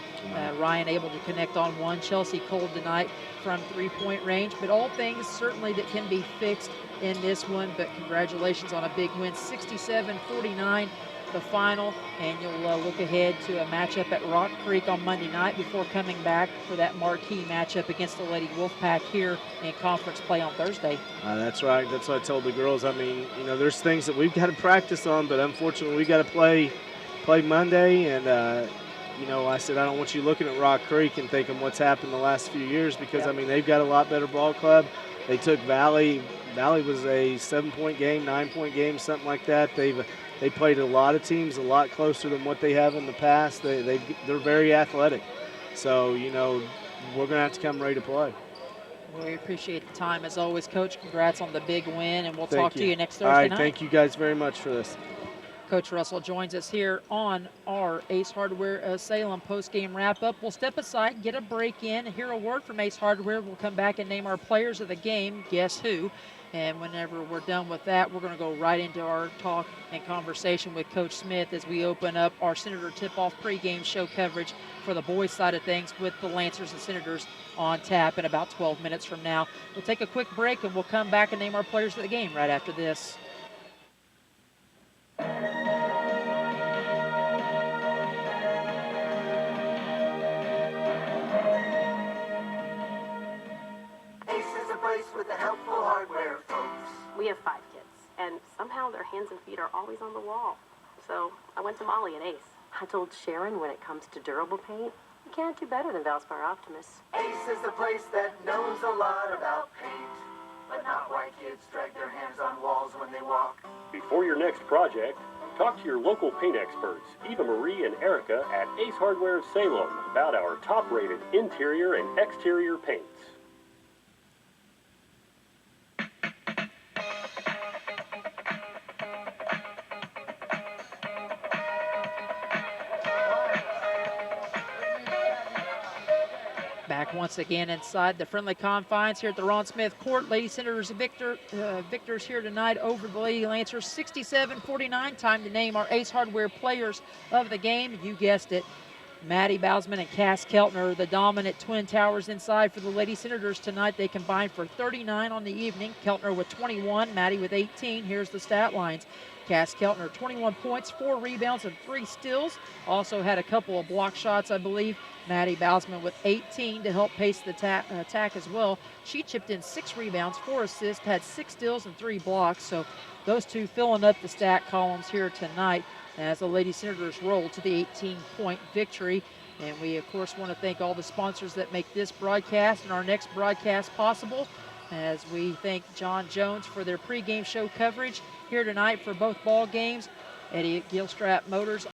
Ryan able to connect on one. Chelsea cold tonight from three-point range, but all things certainly that can be fixed in this one. But congratulations on a big win, 67-49 the final, and you'll look ahead to a matchup at Rock Creek on Monday night before coming back for that marquee matchup against the Lady Wolfpack here in conference play on Thursday. That's right. That's what I told the girls. I mean, you know, there's things that we've got to practice on, but unfortunately we got to play Monday, and you know, I said I don't want you looking at Rock Creek and thinking what's happened the last few years, because I mean they've got a lot better ball club. They took Valley. Valley was a 7-point game, 9-point game, something like that. They played a lot of teams a lot closer than what they have in the past. They're very athletic. So, you know, we're going to have to come ready to play. Well, we appreciate the time as always, Coach. Congrats on the big win, and we'll talk to you next Thursday night. All right, night. thank you guys very much for this. Coach Russell joins us here on our Ace Hardware Salem post-game wrap-up. We'll step aside, get a break in, hear a word from Ace Hardware. We'll come back and name our players of the game, Guess Who? And whenever we're done with that, we're going to go right into our talk and conversation with Coach Smith as we open up our Senator Tip-Off pregame show coverage for the boys' side of things with the Lancers and Senators on tap in about 12 minutes from now. We'll take a quick break, and we'll come back and name our players of the game right after this. With the helpful hardware, folks. We have 5 kids, and somehow their hands and feet are always on the wall. So I went to Molly at Ace. I told Sharon when it comes to durable paint, you can't do better than Valspar Optimus. Ace is the place that knows a lot about paint, but not why kids drag their hands on walls when they walk. Before your next project, talk to your local paint experts, Eva Marie and Erica at Ace Hardware of Salem, about our top-rated interior and exterior paints. Back once again inside the friendly confines here at the Ron Smith Court. Lady Senators victors here tonight over the Lady Lancers, 67-49. Time to name our Ace Hardware players of the game. You guessed it. Maddie Bausman and Cass Keltner, the dominant twin towers inside for the Lady Senators tonight. They combined for 39 on the evening. Keltner with 21, Maddie with 18. Here's the stat lines. Cass Keltner, 21 points, 4 rebounds, and 3 steals. Also had a couple of block shots, I believe. Maddie Bausman with 18 to help pace the attack as well. She chipped in 6 rebounds, 4 assists, had 6 steals and 3 blocks. So those two filling up the stat columns here tonight as the Lady Senators roll to the 18-point victory. And we, of course, want to thank all the sponsors that make this broadcast and our next broadcast possible, as we thank John Jones for their pregame show coverage here tonight for both ball games. Eddie Gilstrap Motors